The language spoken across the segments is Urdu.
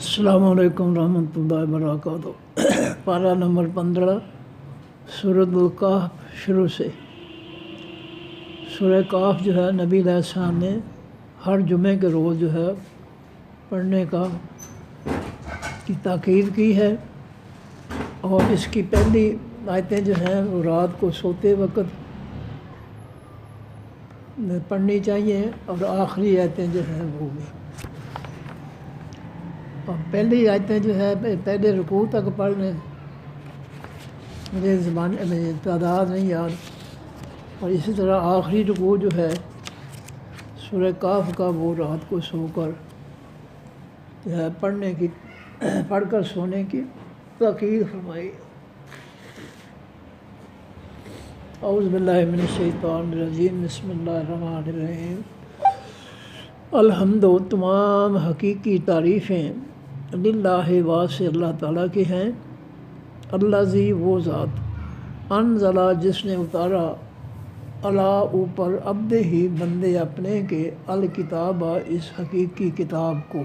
السلام علیکم ورحمۃ اللہ وبرکاتہ۔ پارہ نمبر 15 سورۃ الکہف شروع سے۔ سورہ کہف جو ہے نبی علیہ السلام نے ہر جمعے کے روز جو ہے پڑھنے کی تاکید کی ہے، اور اس کی پہلی آیتیں جو ہیں وہ رات کو سوتے وقت پڑھنی چاہیے، اور آخری آیتیں جو ہیں وہ بھی۔ اور پہلی آیتیں جو ہے پہلے رکوع تک پڑھ لیں، مجھے زبان میں تعداد نہیں یاد، اور اسی طرح آخری رکوع جو ہے سورہ کہف کا وہ رات کو سو کر جو ہے پڑھ کر سونے کی تاکید فرمائی۔ اعوذ باللہ من الشیطان الرجیم، بسم اللہ الرحمن الرحیم۔ الحمد، تمام حقیقی تعریفیں للہ واسع اللہ تعالیٰ کی ہیں۔ الذی، وہ ذات، انزلہ، جس نے اتارا، اللہ، اوپر، عبدہ ہی، بندے اپنے کے، الکتابہ، اس حقیقی کتاب کو،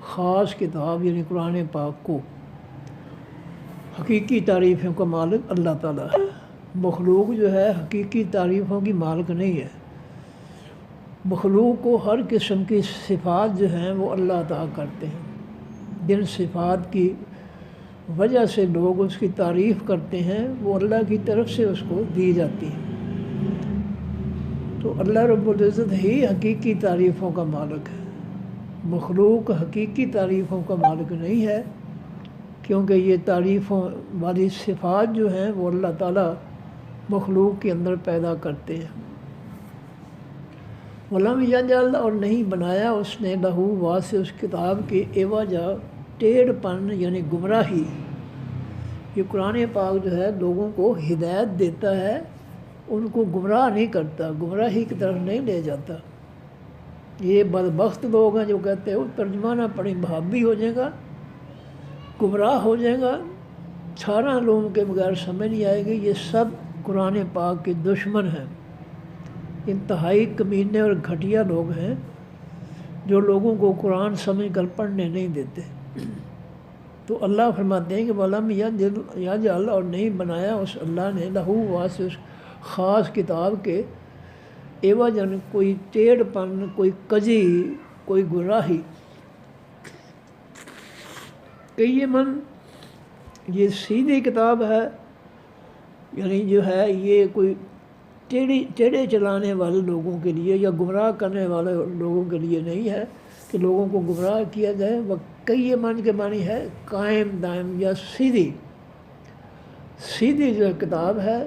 خاص کتاب یعنی قرآن پاک کو۔ حقیقی تعریفوں کا مالک اللہ تعالیٰ ہے۔ مخلوق جو ہے حقیقی تعریفوں کی مالک نہیں ہے۔ مخلوق کو ہر قسم کی صفات جو ہیں وہ اللہ عطا کرتے ہیں، جن صفات کی وجہ سے لوگ اس کی تعریف کرتے ہیں وہ اللہ کی طرف سے اس کو دی جاتی ہیں۔ تو اللہ رب العزت ہی حقیقی تعریفوں کا مالک ہے۔ مخلوق حقیقی تعریفوں کا مالک نہیں ہے، کیونکہ یہ تعریفوں والی صفات جو ہیں وہ اللہ تعالیٰ مخلوق کے اندر پیدا کرتے ہیں۔ وَلَمْ يَجْعَلْ، اور نہیں بنایا اس نے، لہو، واسع، اس کتاب کے، عوجا، ٹیڑھ پن یعنی گمراہی۔ یہ قرآن پاک جو ہے لوگوں کو ہدایت دیتا ہے، ان کو گمراہ نہیں کرتا، گمراہی کی طرف نہیں لے جاتا۔ یہ بدبخت لوگ ہیں جو کہتے ہیں وہ ترجمہ نہ پڑھی بھابی ہو جائے گا، گمراہ ہو جائے گا، 18 لوگوں کے بغیر سمجھ نہیں آئے گی۔ یہ سب قرآن پاک کے دشمن ہیں، انتہائی کمینے اور گھٹیا لوگ ہیں جو لوگوں کو قرآن سمجھ کر پڑھنے نہیں دیتے۔ تو اللہ فرماتے ہیں کہ وَلَمْ يَجْعَلْ، اور نہیں بنایا اس اللہ نے، لہو، واسع، اس خاص کتاب کے، عوجاً، کوئی ٹیڑھ پن، کوئی کجی، کوئی گمراہی۔ قیماً، یہ سیدھی کتاب ہے، یعنی جو ہے یہ کوئی ٹیڑھے چلانے والے لوگوں کے لیے یا گمراہ کرنے والے لوگوں کے لیے نہیں ہے کہ لوگوں کو گمراہ کیا جائے۔ وہ قیماً کے معنی ہے قائم دائم یا سیدھی جو کتاب ہے،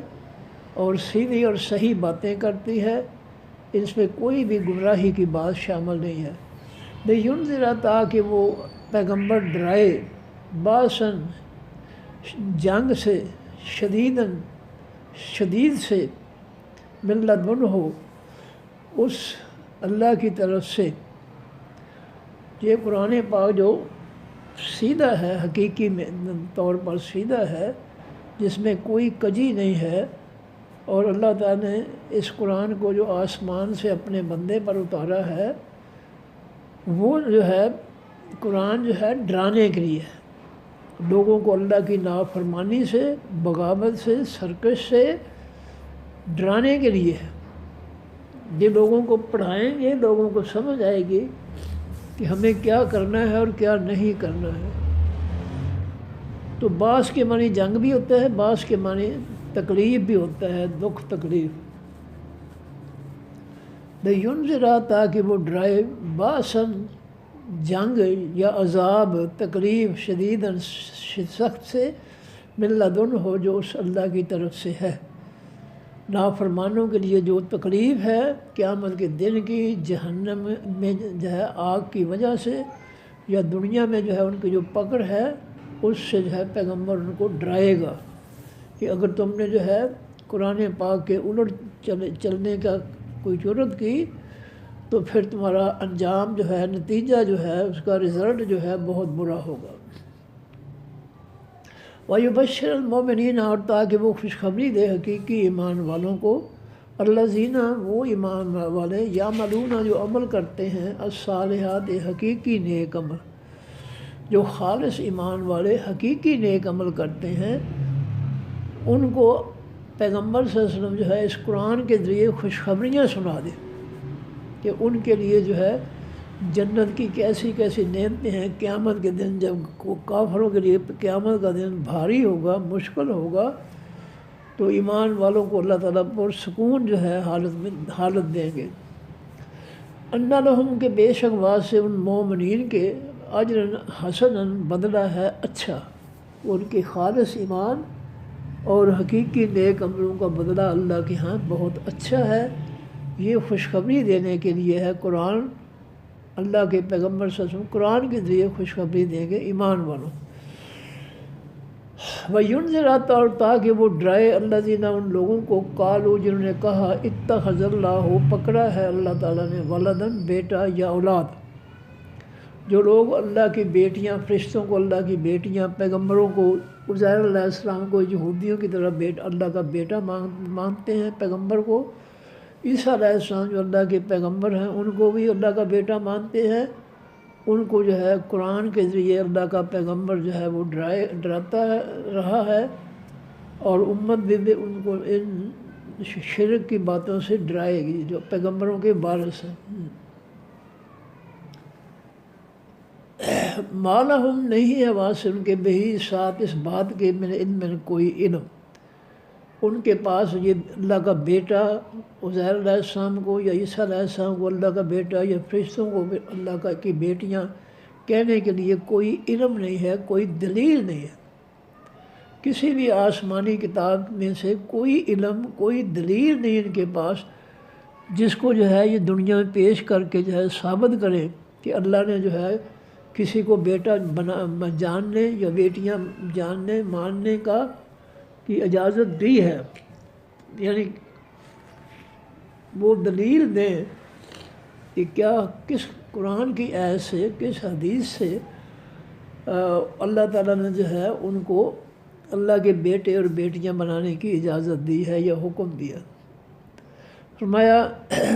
اور سیدھی اور صحیح باتیں کرتی ہے، اس میں کوئی بھی گمراہی کی بات شامل نہیں ہے۔ لِيُنذِرَ، تاکہ وہ پیغمبر ڈرائے، باسن، جنگ سے، شدید سے، من لدنہ، اس اللہ کی طرف سے۔ یہ قرآن پاک جو سیدھا ہے، حقیقی طور پر سیدھا ہے، جس میں کوئی کجی نہیں ہے، اور اللہ تعالیٰ نے اس قرآن کو جو آسمان سے اپنے بندے پر اتارا ہے، وہ جو ہے قرآن جو ہے ڈرانے کے لیے ہے، لوگوں کو اللہ کی نافرمانی سے، بغاوت سے، سرکش سے ڈرانے کے لیے ہے۔ یہ لوگوں کو پڑھائیں گے، لوگوں کو سمجھ آئے گی کہ ہمیں کیا کرنا ہے اور کیا نہیں کرنا ہے۔ تو باس کے معنی جنگ بھی ہوتا ہے، باس کے معنی تکلیف بھی ہوتا ہے، دکھ تکلیف۔ لِيُنذِرَ، تاکہ وہ ڈرائے، باسن، جنگ یا عذاب، تکلیف، شدیداً، سخت سے، من لدنہ، جو اس اللہ کی طرف سے ہے۔ نافرمانوں کے لیے جو تکلیف ہے قیامت کے دن کی، جہنم میں جو ہے آگ کی وجہ سے، یا دنیا میں جو ہے ان کی جو پکڑ ہے اس سے جو ہے پیغمبر ان کو ڈرائے گا کہ اگر تم نے جو ہے قرآن پاک کے الٹ چلنے کا کوئی جرات کی تو پھر تمہارا انجام جو ہے، نتیجہ جو ہے، اس کا رزلٹ جو ہے بہت برا ہوگا۔ وَيُبَشِّرُ الْمُؤْمِنِينَ، اور تاکہ وہ خوشخبری دے حقیقی ایمان والوں کو، الذین، وہ ایمان والے، یعملون، جو عمل کرتے ہیں، الصالحات، حقیقی نیک عمل، جو خالص ایمان والے حقیقی نیک عمل کرتے ہیں ان کو پیغمبر صلی اللہ علیہ وسلم جو ہے اس قرآن کے ذریعے خوشخبریاں سنا دے کہ ان کے لیے جو ہے جنت کی کیسی کیسی نعمتیں ہیں۔ قیامت کے دن جب کافروں کے لیے قیامت کا دن بھاری ہوگا، مشکل ہوگا، تو ایمان والوں کو اللہ تعالیٰ پرسکون جو ہے حالت دیں گے۔ انا لہم کے بے شک واسطے ان مومنین کے اجر حسن بدلہ ہے اچھا، ان کے خالص ایمان اور حقیقی نیک عملوں کا بدلہ اللہ کے ہاں بہت اچھا ہے۔ یہ خوشخبری دینے کے لیے ہے قرآن، اللہ کے پیغمبر صلی اللہ علیہ وسلم قرآن کے ذریعے خوشخبری دیں گے ایمان والوں۔ وَيُنذِرَ اور تاکہ وہ ڈرائے الذین ان لوگوں کو قالوا جنہوں نے کہا اتخذ اللہ پکڑا ہے اللہ تعالیٰ نے ولدن بیٹا یا اولاد۔ جو لوگ اللہ کی بیٹیاں، فرشتوں کو اللہ کی بیٹیاں، پیغمبروں کو عزیر علیہ السلام کو یہودیوں کی طرح اللہ کا بیٹا مانتے ہیں، پیغمبر کو عیسیٰ علیہ السلام جو اللہ کے پیغمبر ہیں ان کو بھی اللہ کا بیٹا مانتے ہیں، ان کو جو ہے قرآن کے ذریعے اللہ کا پیغمبر جو ہے وہ ڈراتا رہا ہے، اور امت بھی ان کو ان شرک کی باتوں سے ڈرائے گی جو پیغمبروں کے وارث ہیں۔ ما لہم نہیں ہے واسطے ان کے بہی ساتھ اس بات کے من علم کوئی علم، ان کے پاس یہ اللہ کا بیٹا عزیر علیہ السلام کو یا عیسیٰ علیہ السلام کو اللہ کا بیٹا یا فرشتوں کو اللہ کی بیٹیاں کہنے کے لیے کوئی علم نہیں ہے، کوئی دلیل نہیں ہے۔ کسی بھی آسمانی کتاب میں سے کوئی علم، کوئی دلیل نہیں ان کے پاس جس کو جو ہے یہ دنیا میں پیش کر کے جو ہے ثابت کرے کہ اللہ نے جو ہے کسی کو بیٹا جاننے یا بیٹیاں جاننے ماننے کی اجازت دی ہے، یعنی وہ دلیل دیں کہ کیا کس قرآن کی آیت سے، کس حدیث سے اللہ تعالیٰ نے جو ہے ان کو اللہ کے بیٹے اور بیٹیاں بنانے کی اجازت دی ہے یا حکم دیا۔ فرمایا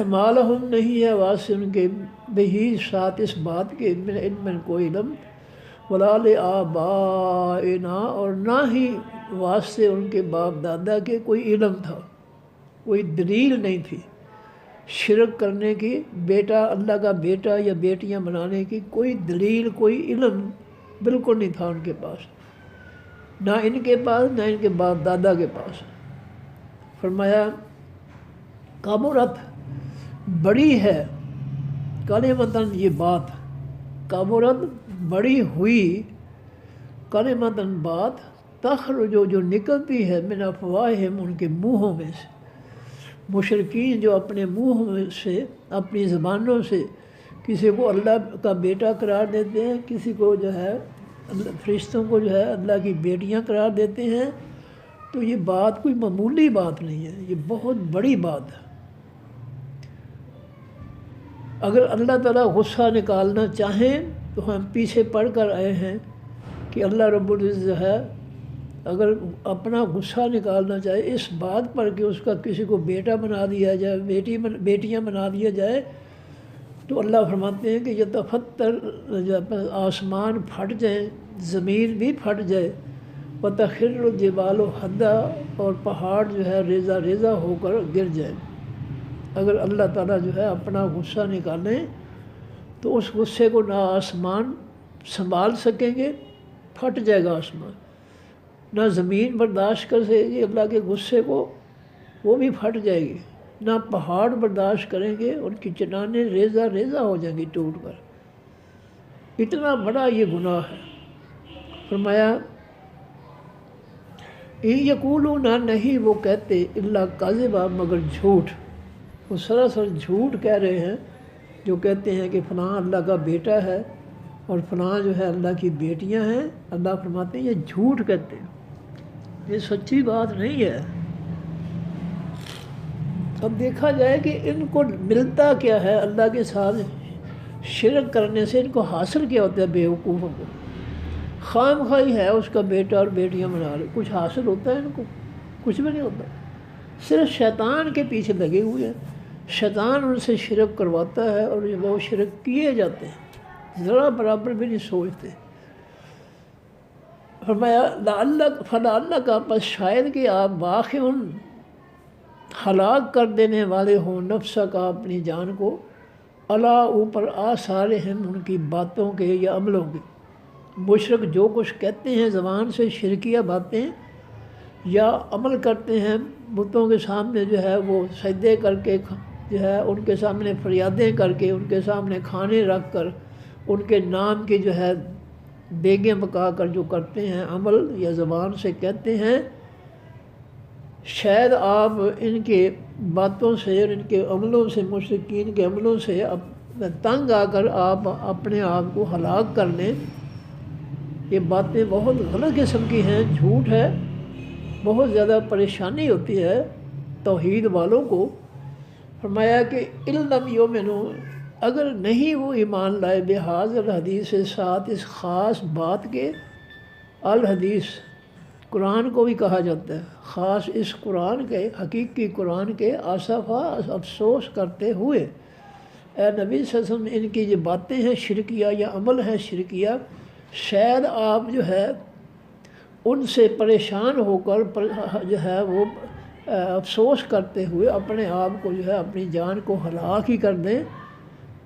ما لہم نہیں ہے واسطے ان کے بہی ساتھ اس بات کے من علم کوئی علم، ولا لآبائنا اور نہ ہی واسطے ان کے باپ دادا کے کوئی علم تھا، کوئی دلیل نہیں تھی شرک کرنے کی، بیٹا اللہ کا بیٹا یا بیٹیاں بنانے کی کوئی دلیل، کوئی علم بالکل نہیں تھا ان کے پاس، نہ ان کے پاس نہ ان کے باپ دادا کے پاس۔ فرمایا کبرت بڑی ہے، کلمتاً یہ بات، کبرت بڑی ہوئی، کلمتاً بات، تخرج جو نکلتی ہے من افواہہم ان کے منہوں میں سے، مشرکین جو اپنے منہ میں سے اپنی زبانوں سے کسی کو اللہ کا بیٹا قرار دیتے ہیں، کسی کو جو ہے فرشتوں کو جو ہے اللہ کی بیٹیاں قرار دیتے ہیں، تو یہ بات کوئی معمولی بات نہیں ہے، یہ بہت بڑی بات ہے۔ اگر اللہ تعالیٰ غصہ نکالنا چاہیں تو ہم پیچھے پڑھ کر آئے ہیں کہ اللہ رب العزت جو ہے اگر اپنا غصہ نکالنا چاہے اس بات پر کہ اس کا کسی کو بیٹا بنا دیا جائے، بیٹیاں بنا دیا جائے، تو اللہ فرماتے ہیں کہ یہ تفتر آسمان پھٹ جائیں، زمین بھی پھٹ جائے، وتخر الجبال ہدا اور پہاڑ جو ہے ریزہ ریزہ ہو کر گر جائیں۔ اگر اللہ تعالیٰ جو ہے اپنا غصہ نکالیں تو اس غصے کو نہ آسمان سنبھال سکیں گے، پھٹ جائے گا آسمان، نہ زمین برداشت کر سکے گی اللہ کے غصے کو، وہ بھی پھٹ جائے گی، نہ پہاڑ برداشت کریں گے، ان کی چٹانیں ریزہ ریزہ ہو جائیں گی ٹوٹ کر، اتنا بڑا یہ گناہ ہے۔ فرمایا یقولون نہیں وہ کہتے الا کاذبا مگر جھوٹ، وہ سراسر جھوٹ کہہ رہے ہیں جو کہتے ہیں کہ فلاں اللہ کا بیٹا ہے اور فلاں جو ہے اللہ کی بیٹیاں ہیں۔ اللہ فرماتے ہیں یہ جھوٹ کہتے ہیں، یہ سچی بات نہیں ہے۔ اب دیکھا جائے کہ ان کو ملتا کیا ہے اللہ کے ساتھ شرک کرنے سے، ان کو حاصل کیا ہوتا ہے بے وقوفوں کو؟ خام خواہی ہے اس کا بیٹا اور بیٹیاں بنا رہے، کچھ حاصل ہوتا ہے ان کو؟ کچھ بھی نہیں ہوتا، صرف شیطان کے پیچھے لگے ہوئے ہیں، شیطان ان سے شرک کرواتا ہے اور وہ شرک کیے جاتے ہیں، ذرا برابر بھی نہیں سوچتے۔ فرمایا فلعلک بس شاید کہ آپ واقع ہلاک کر دینے والے ہوں نفس کا اپنی جان کو، اللہ اوپر آثارہم ان کی باتوں کے یا عملوں کے۔ مشرک جو کچھ کہتے ہیں زبان سے شرکیہ باتیں یا عمل کرتے ہیں بتوں کے سامنے جو ہے وہ سجدے کر کے جو ہے ان کے سامنے فریادیں کر کے ان کے سامنے کھانے رکھ کر ان کے نام کی جو ہے دیگیں پکا کر جو کرتے ہیں عمل یا زبان سے کہتے ہیں، شاید آپ ان کے باتوں سے اور ان کے عملوں سے مشرکین کے عملوں سے تنگ آ کر آپ اپنے آپ کو ہلاک کر لیں۔ یہ باتیں بہت غلط قسم کی ہیں، جھوٹ ہے، بہت زیادہ پریشانی ہوتی ہے توحید والوں کو۔ فرمایا کہ علم یؤمنوا، اگر نہیں وہ ایمان لائے بہذا الحدیث سے ساتھ اس خاص بات کے، الحدیث قرآن کو بھی کہا جاتا ہے، خاص اس قرآن کے حقیقی قرآن کے، آصفا افسوس کرتے ہوئے اے نبی صلی اللہ علیہ وسلم ان کی جو باتیں ہیں شرکیہ یا عمل ہیں شرکیہ، شاید آپ جو ہے ان سے پریشان ہو کر جو ہے وہ افسوس کرتے ہوئے اپنے آپ کو جو ہے اپنی جان کو ہلاک ہی کر دیں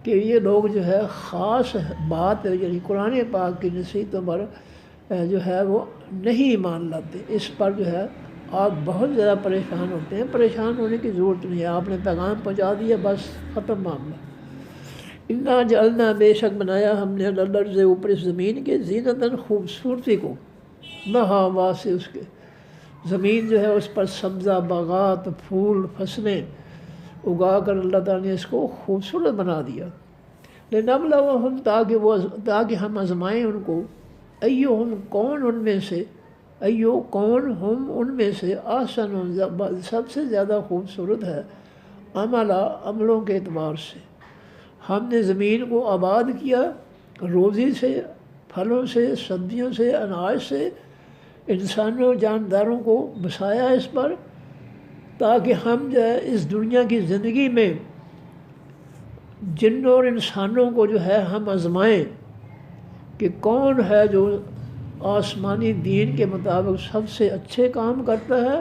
کہ یہ لوگ جو ہے خاص بات یعنی قرآن پاک کی نصیحتوں پر جو ہے وہ نہیں ایمان لاتے۔ اس پر جو ہے آپ بہت زیادہ پریشان ہوتے ہیں۔ پریشان ہونے کی ضرورت نہیں ہے، آپ نے پیغام پہنچا دیا، بس ختم معاملہ۔ انا جعلنا، بے شک بنایا ہم نے الارض اوپر اس زمین کے، زینتاً خوبصورتی کو، لہا واسع اس کے، زمین جو ہے اس پر سبزہ باغات پھول فصلیں اگا کر اللہ تعالیٰ نے اس کو خوبصورت بنا دیا۔ لنبلوہم، تاکہ ہم آزمائیں ان کو، ایہم کون ان میں سے، ایو کون ہم ان میں سے، احسن سب سے زیادہ خوبصورت ہے، عملہ عملوں کے اعتبار سے۔ ہم نے زمین کو آباد کیا روزی سے، پھلوں سے، سبزیوں سے، اناج سے، انسانوں جانداروں کو بسایا اس پر، تاکہ ہم جو ہے اس دنیا کی زندگی میں جنوں اور انسانوں کو جو ہے ہم آزمائیں کہ کون ہے جو آسمانی دین کے مطابق سب سے اچھے کام کرتا ہے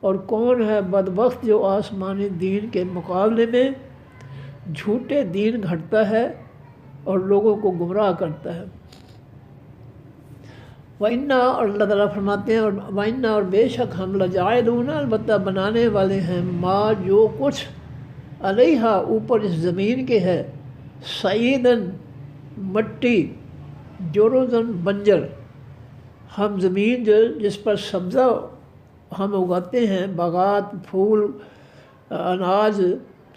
اور کون ہے بدبخت جو آسمانی دین کے مقابلے میں جھوٹے دین گھڑتا ہے اور لوگوں کو گمراہ کرتا ہے۔ وَإِنَّا، اور اللہ تعالیٰ فرماتے ہیں، وَإِنَّا، اور بے شک ہم لَجَاعِلُونَ، البتہ بنانے والے ہیں، ما جو کچھ، علیہا اوپر اس زمین کے ہے، صعیداً مٹی، جرزاً بنجر، ہم زمین جو جس پر سبزہ ہم اگاتے ہیں، باغات پھول اناج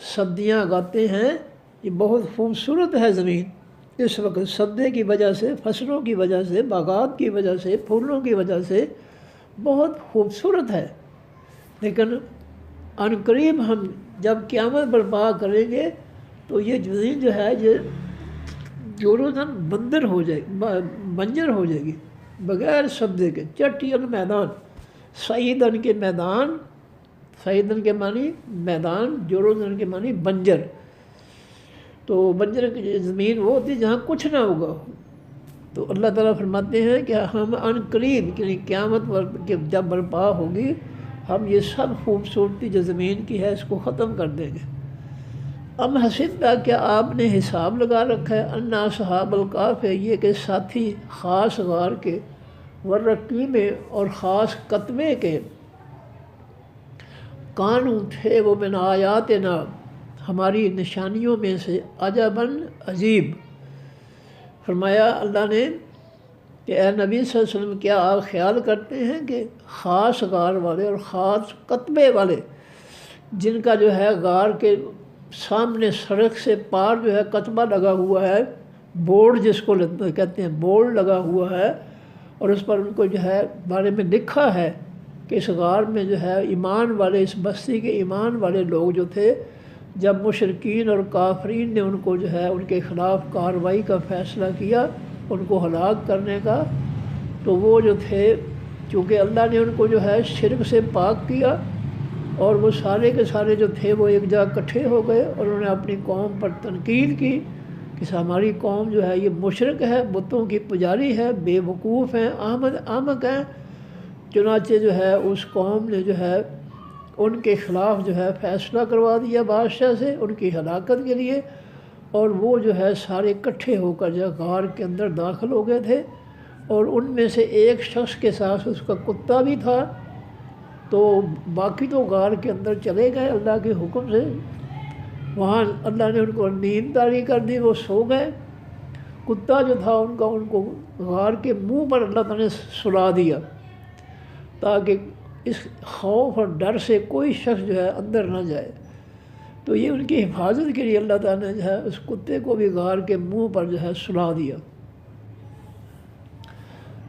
سبزیاں اگاتے ہیں، یہ بہت خوبصورت ہے زمین اس وقت، سبزے کی وجہ سے، فصلوں کی وجہ سے، باغات کی وجہ سے، پھولوں کی وجہ سے بہت خوبصورت ہے، لیکن عن قریب ہم جب قیامت برپا کریں گے تو یہ زمین جو ہے یہ جرزاً بنجر ہو جائے گی بغیر سبزے کے، چٹی المیدان، صعیداً کے میدان، صعیداً کے معنی میدان، جرزاً کے معنی بنجر۔ تو بنجر کی زمین وہ ہوتی ہے جہاں کچھ نہ ہوگا ہو۔ تو اللہ تعالیٰ فرماتے ہیں کہ ہم عن قریب یعنی قیامت جب برپا ہوگی ہم یہ سب خوبصورتی جو زمین کی ہے اس کو ختم کر دیں گے۔ ام حسبت، کیا آپ نے حساب لگا رکھا ہے، ان اصحاب الکہف، یہ کہ ساتھی خاص غار کے، والرقیم، اور خاص قطبے کے، کانوں تھے وہ من آیاتنا، ہماری نشانیوں میں سے، عجباً عجیب۔ فرمایا اللہ نے کہ اے نبی صلی اللہ علیہ وسلم کیا آپ خیال کرتے ہیں کہ خاص غار والے اور خاص قطبے والے جن کا جو ہے غار کے سامنے سڑک سے پار جو ہے قطبہ لگا ہوا ہے، بورڈ جس کو کہتے ہیں، بورڈ لگا ہوا ہے، اور اس پر ان کو جو ہے بارے میں لکھا ہے کہ اس غار میں جو ہے ایمان والے، اس بستی کے ایمان والے لوگ جو تھے، جب مشرکین اور کافرین نے ان کو جو ہے ان کے خلاف کارروائی کا فیصلہ کیا ان کو ہلاک کرنے کا، تو وہ جو تھے چونکہ اللہ نے ان کو جو ہے شرک سے پاک کیا، اور وہ سارے کے سارے جو تھے وہ ایک جگہ اکٹھے ہو گئے اور انہوں نے اپنی قوم پر تنقید کی کہ ہماری قوم جو ہے یہ مشرک ہے، بتوں کی پجاری ہے، بے وقوف ہیں، احمق ہیں۔ چنانچہ جو ہے اس قوم نے جو ہے ان کے خلاف جو ہے فیصلہ کروا دیا بادشاہ سے ان کی ہلاکت کے لیے، اور وہ جو ہے سارے اکٹھے ہو کر جو غار کے اندر داخل ہو گئے تھے، اور ان میں سے ایک شخص کے ساتھ اس کا کتا بھی تھا، تو باقی تو غار کے اندر چلے گئے اللہ کے حکم سے۔ وہاں اللہ نے ان کو نیند طاری کر دی، وہ سو گئے۔ کتا جو تھا ان کو غار کے منہ پر اللہ تعالیٰ نے سلا دیا، تاکہ اس خوف اور ڈر سے کوئی شخص جو ہے اندر نہ جائے۔ تو یہ ان کی حفاظت کے لیے اللہ تعالیٰ نے جو ہے اس کتے کو بھی غار کے منہ پر جو ہے سلا دیا۔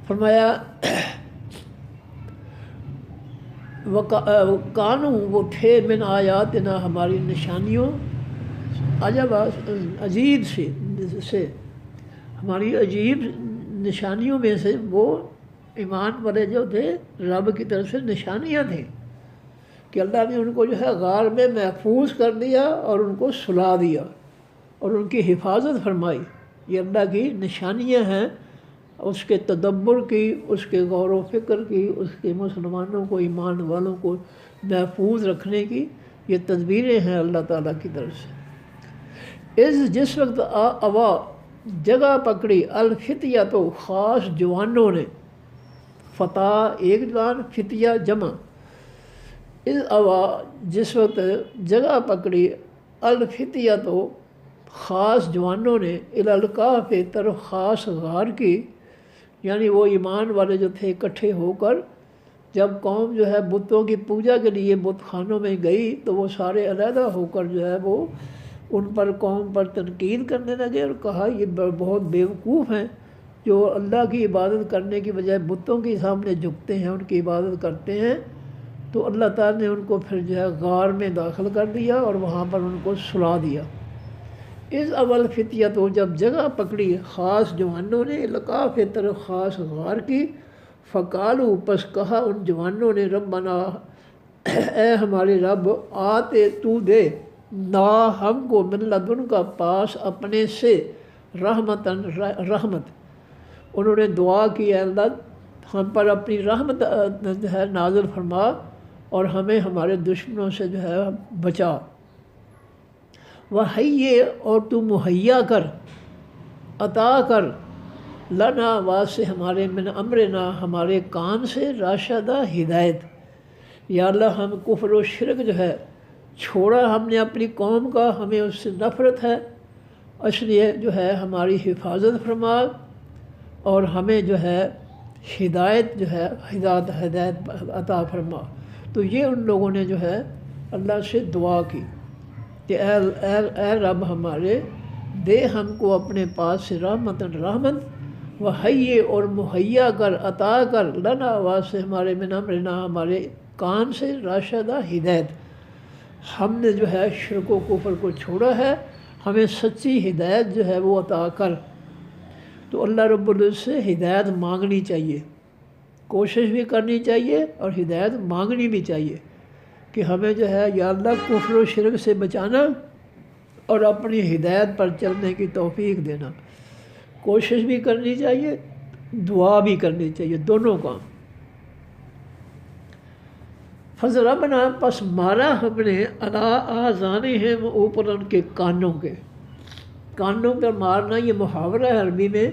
فرمایا کانوں وہ تھے من آیاتنا ہماری نشانیوں، عجب عجیب سے ہماری عجیب نشانیوں میں سے وہ ایمان والے جو تھے رب کی طرف سے نشانیاں تھیں کہ اللہ نے ان کو جو ہے غار میں محفوظ کر دیا اور ان کو سلا دیا اور ان کی حفاظت فرمائی۔ یہ اللہ کی نشانیاں ہیں، اس کے تدبر کی، اس کے غور و فکر کی، اس کے مسلمانوں کو، ایمان والوں کو محفوظ رکھنے کی یہ تدبیریں ہیں اللہ تعالیٰ کی طرف سے۔ جس وقت اوا جگہ پکڑی الفتیہ تو خاص جوانوں نے، فتح ایک جوان، فتیہ جمع، اوا جس وقت جگہ پکڑی الفتیہ تو خاص جوانوں نے الالکاف طرف خاص غار کی، یعنی وہ ایمان والے جو تھے اکٹھے ہو کر جب قوم جو ہے بتوں کی پوجا کے لیے بت خانوں میں گئی تو وہ سارے علیحدہ ہو کر جو ہے وہ ان پر قوم پر تنقید کرنے لگے اور کہا یہ بہت بیوقوف ہیں جو اللہ کی عبادت کرنے کی بجائے بتوں کے سامنے جھکتے ہیں، ان کی عبادت کرتے ہیں۔ تو اللہ تعالیٰ نے ان کو پھر جو ہے غار میں داخل کر دیا اور وہاں پر ان کو سلا دیا۔ اس اول فتیہ تو جب جگہ پکڑی خاص جوانوں نے القاف طرف خاص غار کی، فقالو پس کہا ان جوانوں نے ربنا اے ہمارے رب آتے تو دے نا ہم کو من لدن کا پاس اپنے سے رحمتاً رحمت، انہوں نے دعا کی اے اللہ ہم پر اپنی رحمت جو ہے نازل فرما اور ہمیں ہمارے دشمنوں سے جو ہے بچا، وحیے اور تو مہیا کر، عطا کر، لنا واسے ہمارے من امرنا ہمارے کام سے راشدہ ہدایت، یا اللہ ہم کفر و شرک جو ہے چھوڑا ہم نے اپنی قوم کا، ہمیں اس سے نفرت ہے، اس لیے جو ہے ہماری حفاظت فرما اور ہمیں جو ہے ہدایت جو ہے ہدایت عطا فرما۔ تو یہ ان لوگوں نے جو ہے اللہ سے دعا کی کہ اے رب ہمارے دے ہم کو اپنے پاس سے رحمت وحیے اور مہیا کر، عطا کر، لنا واسے ہمارے من امرنا ہمارے کام سے راشدہ ہدایت، ہم نے جو ہے شرک و کفر کو چھوڑا ہے، ہمیں سچی ہدایت جو ہے وہ عطا کر۔ تو اللہ رب العزت سے ہدایت مانگنی چاہیے، کوشش بھی کرنی چاہیے اور ہدایت مانگنی بھی چاہیے کہ ہمیں جو ہے یا اللہ کفر و شرک سے بچانا اور اپنی ہدایت پر چلنے کی توفیق دینا، کوشش بھی کرنی چاہیے، دعا بھی کرنی چاہیے، دونوں کام۔ فضربنا پس مارا ہم نے علی آذانہم اوپر ان کے کانوں کے، کانوں پر مارنا یہ محاورہ ہے عربی میں،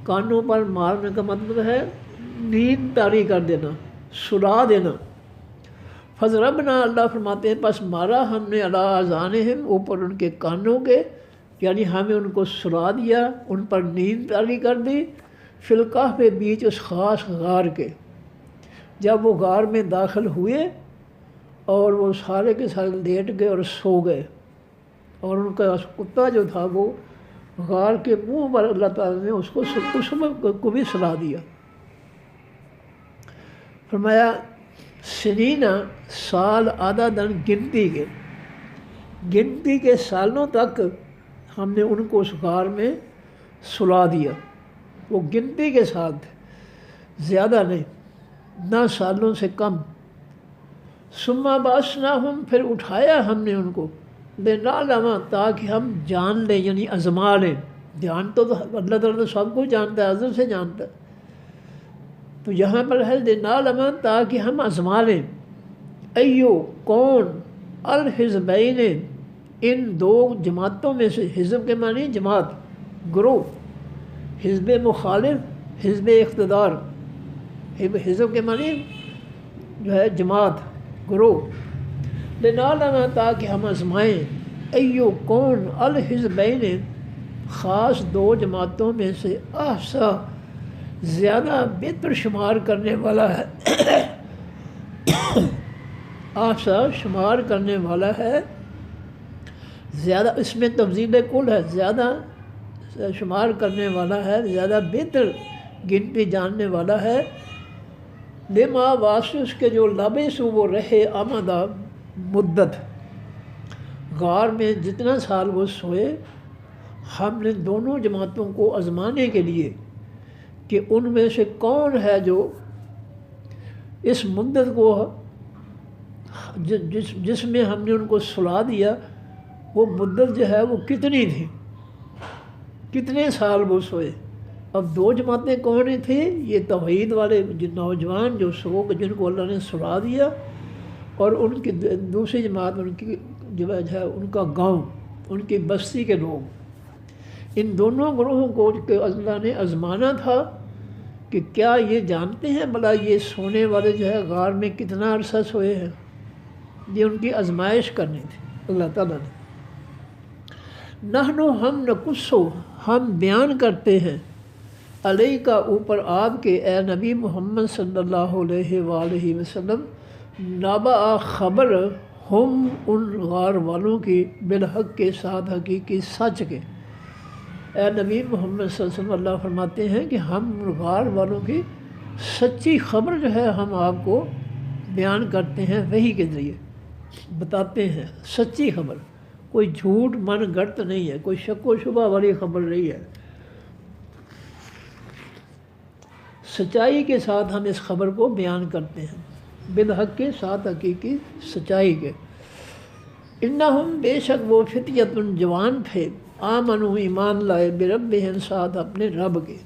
کانوں پر مارنے کا مطلب ہے نیند طاری کر دینا، سلا دینا۔ فضربنا اللہ فرماتے ہیں پس مارا ہم نے علی آذانہم اوپر ان کے کانوں کے، یعنی ہمیں ان کو سلا دیا، ان پر نیند طاری کر دی، فی الکہف بیچ اس خاص غار کے۔ جب وہ غار میں داخل ہوئے اور وہ سارے کے سارے لیٹ گئے اور سو گئے، اور ان کا کتا جو تھا وہ غار کے منہ پر اللہ تعالیٰ نے اس کو بھی سلا دیا۔ فرمایا سنینہ سال عدداً گنتی کے سالوں تک ہم نے ان کو اس غار میں سلا دیا، وہ گنتی کے ساتھ زیادہ نہیں، نہ سالوں سے کم۔ ثم بعثناہم پھر اٹھایا ہم نے ان کو لنعلم تاکہ ہم جان لیں، یعنی آزما لیں۔ دھیان تو اللہ تعالیٰ تو سب کو جانتا ہے، ازل سے جانتا ہے، تو یہاں پر ہے لنعلم تاکہ ہم آزما لیں، ایو کون، الحزبین ان دو جماعتوں میں سے، حزب کے معنی جماعت، گروہ، حزب مخالف، حزب اقتدار، حزب کے معنی جو ہے جماعت، گروہ، لنعلم تاکہ ہم آزمائیں، ایو کون، الحزبین خاص دو جماعتوں میں سے، احصا زیادہ بہتر شمار کرنے والا ہے، احصا شمار کرنے والا ہے، زیادہ، اس میں تفضیل کل ہے، زیادہ شمار کرنے والا ہے، زیادہ بہتر گنتی جاننے والا ہے، لما واسطے اس کے جو لبس وہ رہے آمدہ مدت، غار میں جتنا سال وہ سوئے، ہم نے دونوں جماعتوں کو آزمانے کے لیے کہ ان میں سے کون ہے جو اس مدت کو جس میں ہم نے ان کو سلا دیا، وہ مدت جو ہے وہ کتنی تھی، کتنے سال وہ سوئے۔ اب دو جماعتیں کون تھیں؟ یہ توحید والے نوجوان جو سو جن کو اللہ نے سلا دیا، اور ان کی دوسری جماعت ان کی جو ہے ان کا گاؤں، ان کی بستی کے لوگ۔ ان دونوں گروہوں کو اللہ نے آزمانا تھا کہ کیا یہ جانتے ہیں بھلا یہ سونے والے جو ہے غار میں کتنا عرصہ سوئے ہیں۔ یہ ان کی آزمائش کرنی تھی اللہ تعالیٰ نے۔ نحن ہم نقصو ہم بیان کرتے ہیں، علیہ کا اوپر آپ کے اے نبی محمد صلی اللہ علیہ وآلہ وسلم، نبأ خبر ہم ان غار والوں کی، بالحق کے ساتھ حقیقی سچ کے۔ اے نبی محمد صلی اللہ علیہ وسلم، اللہ فرماتے ہیں کہ ہم غار والوں کی سچی خبر جو ہے ہم آپ کو بیان کرتے ہیں، وحی کے ذریعے بتاتے ہیں، سچی خبر، کوئی جھوٹ من گڑت نہیں ہے، کوئی شک و شبہ والی خبر نہیں ہے، سچائی کے ساتھ ہم اس خبر کو بیان کرتے ہیں، بالحق کے ساتھ حقیقی سچائی کے۔ انہم بے شک وہ فتیۃ جوان تھے، آمنو ایمان لائے، بربہم ساتھ اپنے رب کے۔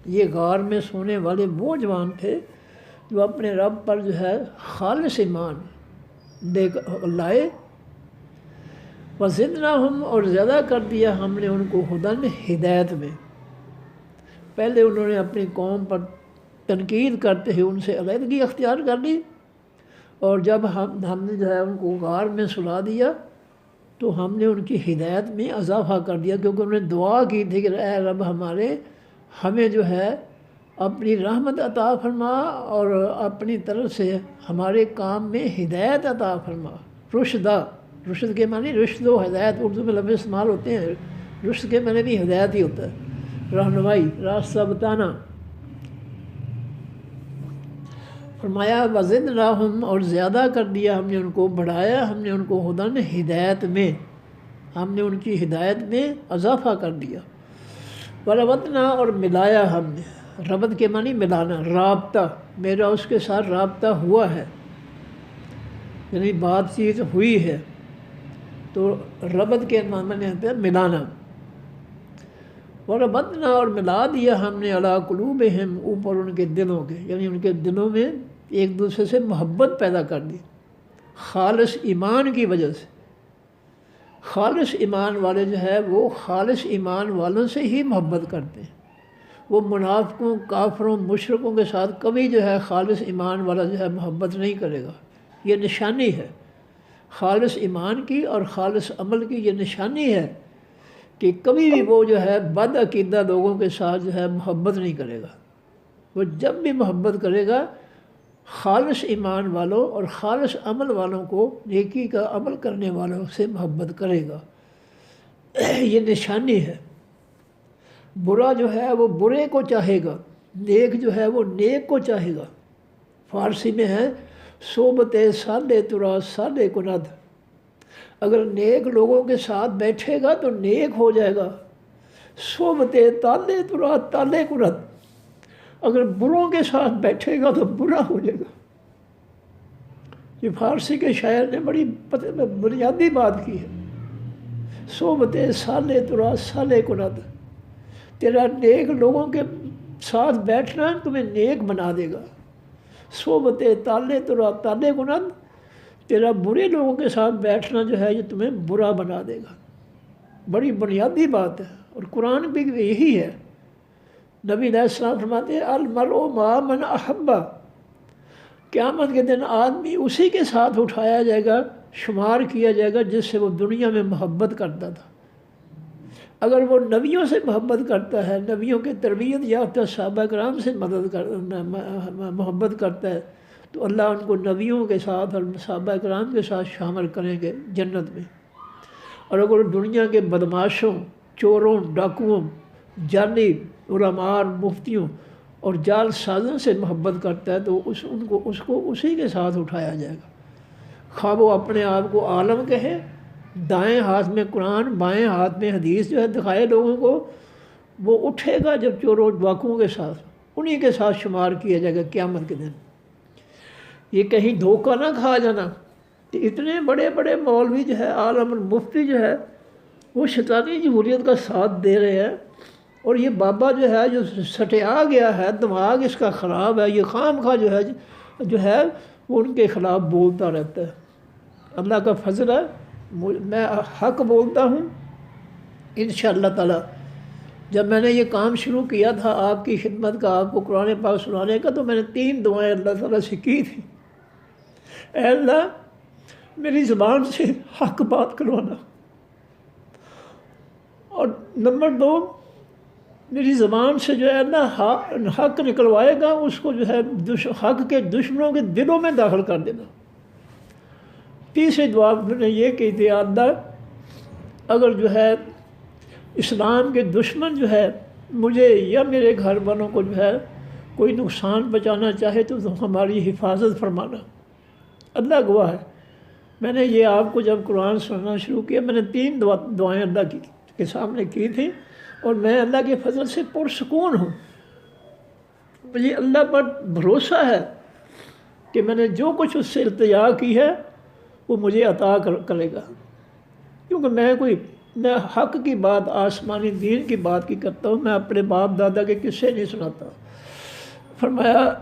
یہ غار میں سونے والے وہ جوان تھے جو اپنے رب پر جو ہے خالص ایمان لائے، وزدناہم اور زیادہ کر دیا ہم نے ان کو ہدن ہدایت میں۔ پہلے انہوں نے اپنی قوم پر تنقید کرتے ہوئے ان سے علیحدگی اختیار کر لی، اور جب ہم نے جو ہے ان کو غار میں سلا دیا تو ہم نے ان کی ہدایت میں اضافہ کر دیا، کیونکہ انہوں نے دعا کی تھی کہ اے رب ہمارے، ہمیں جو ہے اپنی رحمت عطا فرما اور اپنی طرف سے ہمارے کام میں ہدایت عطا فرما۔ رشدہ، رشد کے معنی رشد و ہدایت، اردو میں لفظ استعمال ہوتے ہیں، رشد کے معنی بھی ہدایت ہی ہوتا ہے، رہنمائی، راستہ بتانا۔ فرمایا وزدناہم اور زیادہ کر دیا ہم نے ان کو، بڑھایا ہم نے ان کو ہدن ہدایت میں، ہم نے ان کی ہدایت میں اضافہ کر دیا۔ وربطنا اور ملایا ہم نے، ربط کے معنی ملانا، رابطہ، میرا اس کے ساتھ رابطہ ہوا ہے، یعنی بات چیت ہوئی ہے، تو ربط کے معنی ہوتا ہے ملانا۔ وربطنا اور ملا دیا ہم نے علی قلوبہم اوپر ان کے دلوں کے، یعنی ان کے دلوں میں ایک دوسرے سے محبت پیدا کر دی، خالص ایمان کی وجہ سے۔ خالص ایمان والے جو ہے وہ خالص ایمان والوں سے ہی محبت کرتے ہیں، وہ منافقوں، کافروں، مشرکوں کے ساتھ کبھی جو ہے خالص ایمان والا جو ہے محبت نہیں کرے گا۔ یہ نشانی ہے خالص ایمان کی اور خالص عمل کی، یہ نشانی ہے کہ کبھی بھی وہ جو ہے بد عقیدہ لوگوں کے ساتھ جو ہے محبت نہیں کرے گا۔ وہ جب بھی محبت کرے گا خالص ایمان والوں اور خالص عمل والوں کو، نیکی کا عمل کرنے والوں سے محبت کرے گا، یہ نشانی ہے۔ برا جو ہے وہ برے کو چاہے گا، نیک جو ہے وہ نیک کو چاہے گا۔ فارسی میں ہے صحبت صالح ترا صالح کند، اگر نیک لوگوں کے ساتھ بیٹھے گا تو نیک ہو جائے گا، صحبت طالح ترا طالح کند، اگر بروں کے ساتھ بیٹھے گا تو برا ہو جائے گا۔ یہ فارسی کے شاعر نے بڑی بنیادی بات کی ہے۔ صحبت صالح ترا صالح کند، تیرا نیک لوگوں کے ساتھ بیٹھنا تمہیں نیک بنا دے گا۔ صحبت طالع ترا طالع کند، تیرا برے لوگوں کے ساتھ بیٹھنا جو ہے یہ تمہیں برا بنا دے گا۔ بڑی بنیادی بات ہے، اور قرآن بھی یہی ہے۔ نبی علیہ السلام فرماتے ہیں المرء مع من احب، قیامت کے دن آدمی اسی کے ساتھ اٹھایا جائے گا، شمار کیا جائے گا جس سے وہ دنیا میں محبت کرتا تھا۔ اگر وہ نبیوں سے محبت کرتا ہے، نبیوں کے تربیت یافتہ صحابہ کرام سے محبت کرتا ہے، تو اللہ ان کو نبیوں کے ساتھ اور صحابہ کرام کے ساتھ شامل کریں گے جنت میں۔ اور اگر دنیا کے بدماشوں، چوروں، ڈاکوؤں، جعلی علماء، مفتیوں اور جال سازوں سے محبت کرتا ہے تو اس کو اسی کے ساتھ اٹھایا جائے گا۔ خواہ وہ اپنے آپ کو عالم کہے، دائیں ہاتھ میں قرآن بائیں ہاتھ میں حدیث جو ہے دکھائے لوگوں کو، وہ اٹھے گا جب چوروں ڈاکوؤں کے ساتھ، انہی کے ساتھ شمار کیا جائے گا قیامت کے دن۔ یہ کہیں دھوکہ نہ کھا جانا کہ اتنے بڑے بڑے مولوی جو ہے، عالم المفتی جو ہے، وہ شیطانی جمہوریت کا ساتھ دے رہے ہیں، اور یہ بابا جو ہے جو سٹیا گیا ہے، دماغ اس کا خراب ہے، یہ خام خواہ جو ہے وہ ان کے خلاف بولتا رہتا ہے۔ اللہ کا فضل ہے، میں حق بولتا ہوں انشاءاللہ تعالی۔ جب میں نے یہ کام شروع کیا تھا آپ کی خدمت کا، آپ کو قرآن پاک سنانے کا، تو میں نے 3 دعائیں اللہ تعالیٰ سے کی تھی۔ اے اللہ میری زبان سے حق بات کروانا، اور نمبر 2 میری زبان سے جو ہے اللہ حق نکلوائے گا اس کو جو ہے حق کے دشمنوں کے دلوں میں داخل کر دینا۔ تیسری دعا میں نے یہ کی تھی، اللہ اگر جو ہے اسلام کے دشمن جو ہے مجھے یا میرے گھر والوں کو جو ہے کوئی نقصان بچانا چاہے تو ہماری حفاظت فرمانا۔ اللہ گواہ ہے، میں نے یہ آپ کو جب قرآن سننا شروع کیا، میں نے 3 دعائیں اللہ کے سامنے کی تھیں، اور میں اللہ کے فضل سے پرسکون ہوں۔ مجھے اللہ پر بھروسہ ہے کہ میں نے جو کچھ اس سے التجا کی ہے وہ مجھے عطا کرے گا، کیونکہ میں حق کی بات، آسمانی دین کی بات کی کرتا ہوں، میں اپنے باپ دادا کے قصے نہیں سناتا۔ فرمایا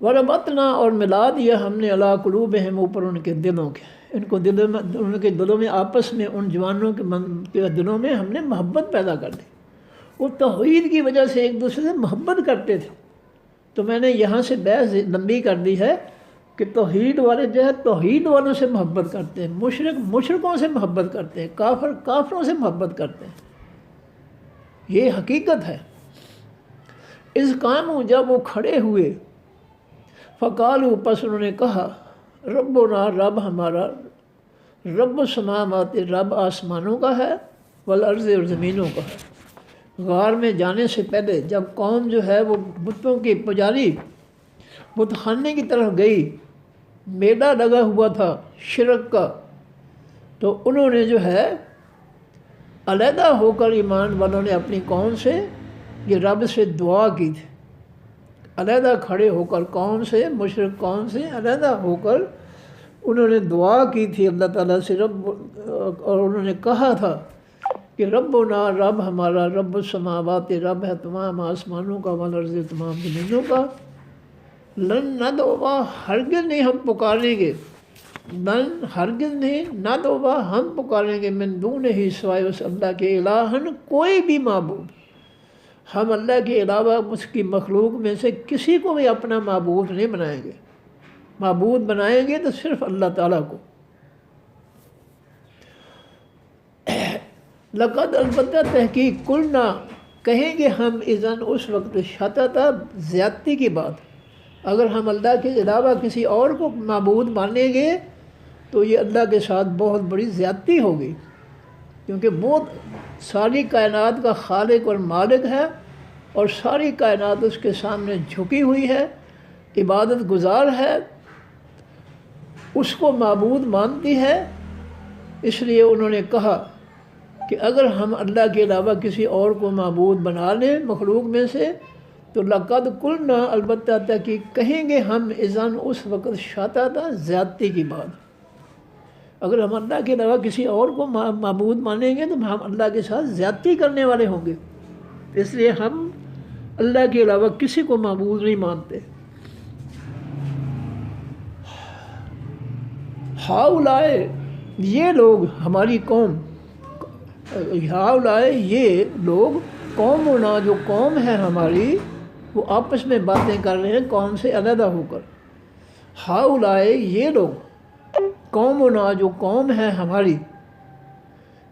وربطنا، اور ملا دیا ہم نے علی قلوبہم، اوپر ان کے دلوں کے، ان کے دلوں میں آپس میں، ان جوانوں کے دلوں میں ہم نے محبت پیدا کر دی۔ وہ توحید کی وجہ سے ایک دوسرے سے محبت کرتے تھے۔ تو میں نے یہاں سے بحث لمبی کر دی ہے کہ توحید والے جو ہے توحید والوں سے محبت کرتے ہیں، مشرکوں سے محبت کرتے ہیں، کافروں سے محبت کرتے ہیں۔ یہ حقیقت ہے۔ اس قاموا، جب وہ کھڑے ہوئے، فقالوا، پس انہوں نے کہا، ربنا، رب ہمارا، رب السماوات، رب آسمانوں کا ہے، والارض، اور زمینوں کا ہے۔ غار میں جانے سے پہلے جب قوم جو ہے وہ بتوں کی پجاری، بت خانے کی طرف گئی، میلہ لگا ہوا تھا شرک کا، تو انہوں نے جو ہے علیحدہ ہو کر، ایمان والوں نے اپنی قوم سے یہ رب سے دعا کی تھی، علیحدہ کھڑے ہو کر، قوم سے، مشرک قوم سے علیحدہ ہو کر انہوں نے دعا کی تھی اللہ تعالیٰ سے، اور انہوں نے کہا تھا کہ ربنا، رب ہمارا، رب السماوات، رب ہے تمام آسمانوں کا، والارض، تمام زمینوں کا، لن ندعو، ہرگز نہیں ہم پکاریں گے، لن ہرگز نہیں، ندعو ہم پکاریں گے، من دونہ ہی، سوائے اس اللہ کے، الہن کوئی بھی معبود، ہم اللہ کے علاوہ اس کی مخلوق میں سے کسی کو بھی اپنا معبود نہیں بنائیں گے۔ معبود بنائیں گے تو صرف اللہ تعالیٰ کو۔ لقد، البتہ تحقیق، قلنا، کہیں گے ہم، اذن اس وقت، شططا، زیادتی کی بات، اگر ہم اللہ کے علاوہ کسی اور کو معبود مانیں گے تو یہ اللہ کے ساتھ بہت بڑی زیادتی ہوگی، کیونکہ وہ ساری کائنات کا خالق اور مالک ہے، اور ساری کائنات اس کے سامنے جھکی ہوئی ہے، عبادت گزار ہے، اس کو معبود مانتی ہے۔ اس لیے انہوں نے کہا کہ اگر ہم اللہ کے علاوہ کسی اور کو معبود بنا لیں مخلوق میں سے تو لقد قلنا البتہ تحقیق کہیں گے ہم اذن اس وقت شططا زیادتی کی بات۔ اگر ہم اللہ کے علاوہ کسی اور کو معبود مانیں گے تو ہم اللہ کے ساتھ زیادتی کرنے والے ہوں گے، اس لیے ہم اللہ کے علاوہ کسی کو معبود نہیں مانتے۔ ہاؤلائے یہ لوگ ہماری قوم، ہاؤلائے یہ لوگ، قومنا جو قوم ہے ہماری، وہ آپس میں باتیں کر رہے ہیں قوم سے علیحدہ ہو کر۔ ہاؤلائے یہ لوگ، قومنا جو قوم ہے ہماری،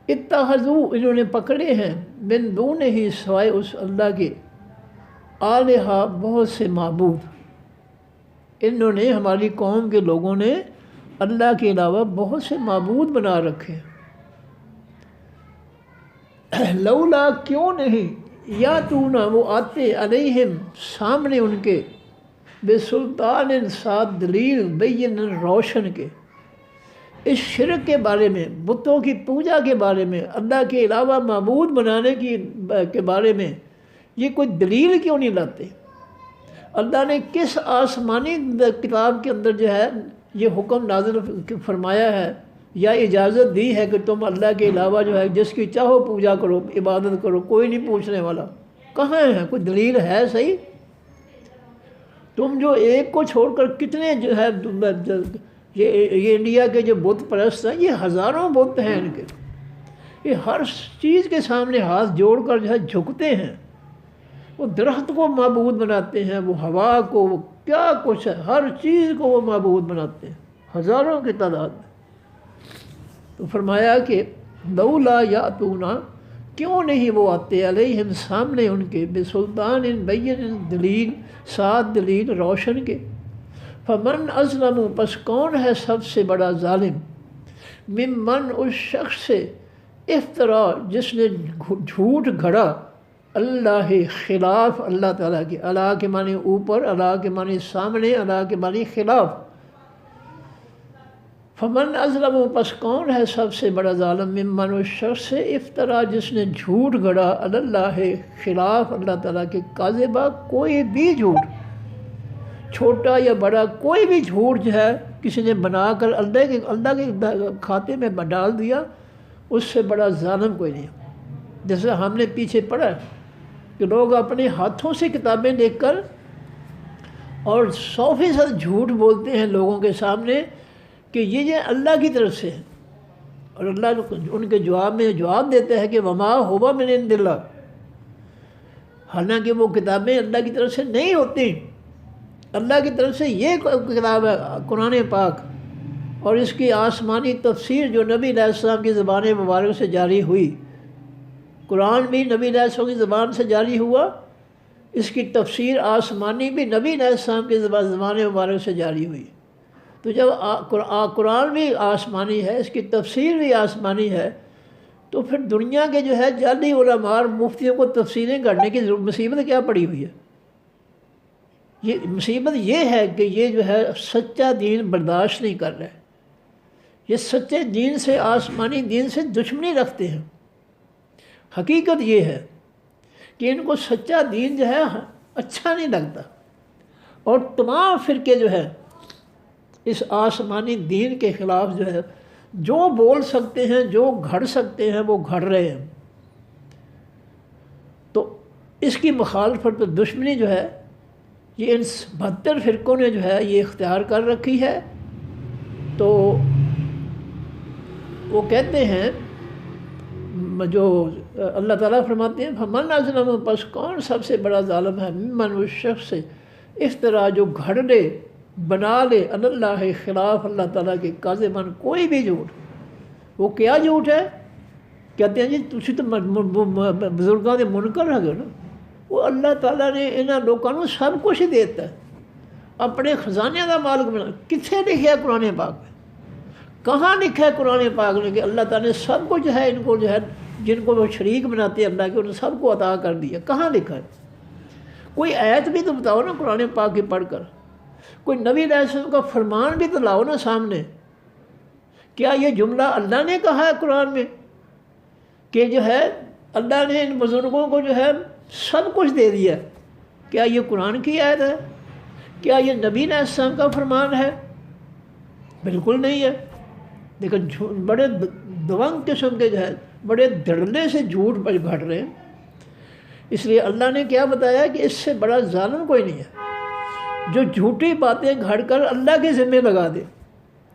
اتخذوا انہوں نے پکڑے ہیں، من دونہ ہی سوائے اس اللہ کے، آلہہ بہت سے معبود۔ انہوں نے، ہماری قوم کے لوگوں نے اللہ کے علاوہ بہت سے معبود بنا رکھے ہیں۔ لولا کیوں نہیں، یاتونا وہ آتے، علیہم سامنے ان کے، بسلطان ساتھ دلیل، بین روشن کے، اس شرک کے بارے میں، بتوں کی پوجا کے بارے میں، اللہ کے علاوہ معبود بنانے کے بارے میں یہ کوئی دلیل کیوں نہیں لاتے؟ اللہ نے کس آسمانی کتاب کے اندر جو ہے یہ حکم نازل فرمایا ہے یا اجازت دی ہے کہ تم اللہ کے علاوہ جو ہے جس کی چاہو پوجا کرو، عبادت کرو، کوئی نہیں پوچھنے والا؟ کہاں ہے؟ کوئی دلیل ہے صحیح؟ تم جو ایک کو چھوڑ کر کتنے جو ہے یہ انڈیا کے جو بت پرست ہیں، یہ ہزاروں بت ہیں ان کے، یہ ہر چیز کے سامنے ہاتھ جوڑ کر جو ہے جھکتے ہیں، وہ درخت کو معبود بناتے ہیں، وہ ہوا کو، وہ کیا کچھ ہے، ہر چیز کو وہ معبود بناتے ہیں، ہزاروں کی تعداد میں۔ تو فرمایا کہ لولا یاتونا کیوں نہیں وہ آتے، علیہم سامنے ان کے، بسلطان بین دلیل ساتھ دلیل روشن کے، فمن اظلم پس کون ہے سب سے بڑا ظالم، ممن اس شخص سے، افترا جس نے جھوٹ گھڑا، اللہ خلاف اللہ تعالیٰ کے، اللہ کے معنی اوپر، اللہ کے معنی سامنے، اللہ کے معنی خلاف۔ فمن اظلم پس کون ہے سب سے بڑا ظالم، ممن اس شخص سے، افترا جس نے جھوٹ گھڑا، اللہ خلاف اللہ تعالیٰ کے، کاذبہ کوئی بھی جھوٹ، چھوٹا یا بڑا کوئی بھی جھوٹ جو ہے کسی نے بنا کر اللہ کے کھاتے میں ڈال دیا، اس سے بڑا ظالم کوئی نہیں۔ جیسے ہم نے پیچھے پڑھا کہ لوگ اپنے ہاتھوں سے کتابیں لکھ کر اور 100% جھوٹ بولتے ہیں لوگوں کے سامنے کہ یہ اللہ کی طرف سے ہے، اور اللہ ان کے جواب میں جواب دیتا ہے کہ وما ہوا من عند اللہ، حالانکہ وہ کتابیں اللہ کی طرف سے نہیں ہوتی، اللہ کی طرف سے یہ کتاب ہے قرآن پاک، اور اس کی آسمانی تفسیر جو نبی علیہ السلام کی زبان مبارک سے جاری ہوئی، قرآن بھی نبی علیہ السلام کی زبان سے جاری ہوا، اس کی تفسیر آسمانی بھی نبی علیہ السلام کی زبان مبارک سے جاری ہوئی۔ تو جب قرآن بھی آسمانی ہے، اس کی تفسیر بھی آسمانی ہے، تو پھر دنیا کے جو ہے جعلی علماء اور مفتیوں کو تفسیریں کرنے کی مصیبت کیا پڑی ہوئی ہے؟ یہ مصیبت یہ ہے کہ یہ جو ہے سچا دین برداشت نہیں کر رہے، یہ سچے دین سے، آسمانی دین سے دشمنی رکھتے ہیں۔ حقیقت یہ ہے کہ ان کو سچا دین جو ہے اچھا نہیں لگتا، اور تمام فرقے جو ہے اس آسمانی دین کے خلاف جو ہے جو بول سکتے ہیں، جو گھڑ سکتے ہیں، وہ گھڑ رہے ہیں۔ تو اس کی مخالفت دشمنی جو ہے یہ ان 72 فرقوں نے جو ہے یہ اختیار کر رکھی ہے۔ تو وہ کہتے ہیں، جو اللہ تعالیٰ فرماتے ہیں فمن اظلم پس کون سب سے بڑا ظالم ہے، ممن اس شخص سے، افترا جو گھڑ لے، بنا لے، اللہ خلاف اللہ تعالیٰ کے، کاذباً کوئی بھی جھوٹ۔ وہ کیا جھوٹ ہے؟ کہتے ہیں جی تسی تو بزرگاں دے منکر ہے نا، وہ اللہ تعالیٰ نے انہاں لوگوں کو سب کچھ ہی دیتا ہے، اپنے خزانے کا مالک بنا۔ کتنے لکھا ہے قرآن پاک میں؟ کہاں لکھا ہے قرآن پاک نے کہ اللہ تعالیٰ نے سب کچھ جو ہے ان کو جو ہے جن کو وہ شریک بناتے ہیں اللہ کے، انہیں سب کو عطا کر دیا؟ کہاں لکھا ہے؟ کوئی آیت بھی تو بتاؤ نا قرآن پاک کی پڑھ کر، کوئی نبی علیہ السلام کا فرمان بھی تو لاؤ نا سامنے۔ کیا یہ جملہ اللہ نے کہا ہے قرآن میں کہ جو ہے اللہ نے ان بزرگوں کو جو ہے سب کچھ دے دیا؟ کیا یہ قرآن کی آیت ہے؟ کیا یہ نبی علیہ السلام کا فرمان ہے؟ بالکل نہیں ہے۔ لیکن بڑے دونگ قسم کے جو ہے بڑے دھڑلے سے جھوٹ گھٹ رہے ہیں۔ اس لیے اللہ نے کیا بتایا کہ اس سے بڑا ظالم کوئی نہیں ہے جو جھوٹی باتیں گھڑ کر اللہ کے ذمہ لگا دے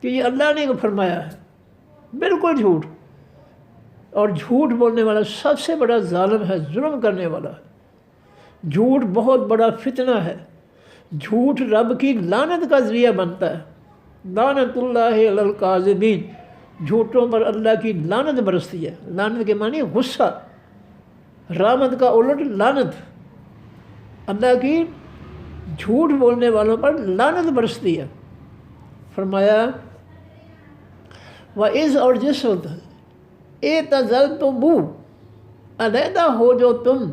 کہ یہ اللہ نے فرمایا ہے۔ بالکل جھوٹ، اور جھوٹ بولنے والا سب سے بڑا ظالم ہے، ظلم کرنے والا ہے۔ جھوٹ بہت بڑا فتنہ ہے۔ جھوٹ رب کی لعنت کا ذریعہ بنتا ہے۔ لعنت اللہ علی الکاذبین، جھوٹوں پر اللہ کی لعنت برستی ہے۔ لعنت کے معنی غصہ، رحمت کا الٹ لعنت، اللہ کی جھوٹ بولنے والوں پر لعنت برستی ہے۔ فرمایا وَإِذْ، اور جس وقت اعتزلتموہ، علیحدہ ہو جو تم،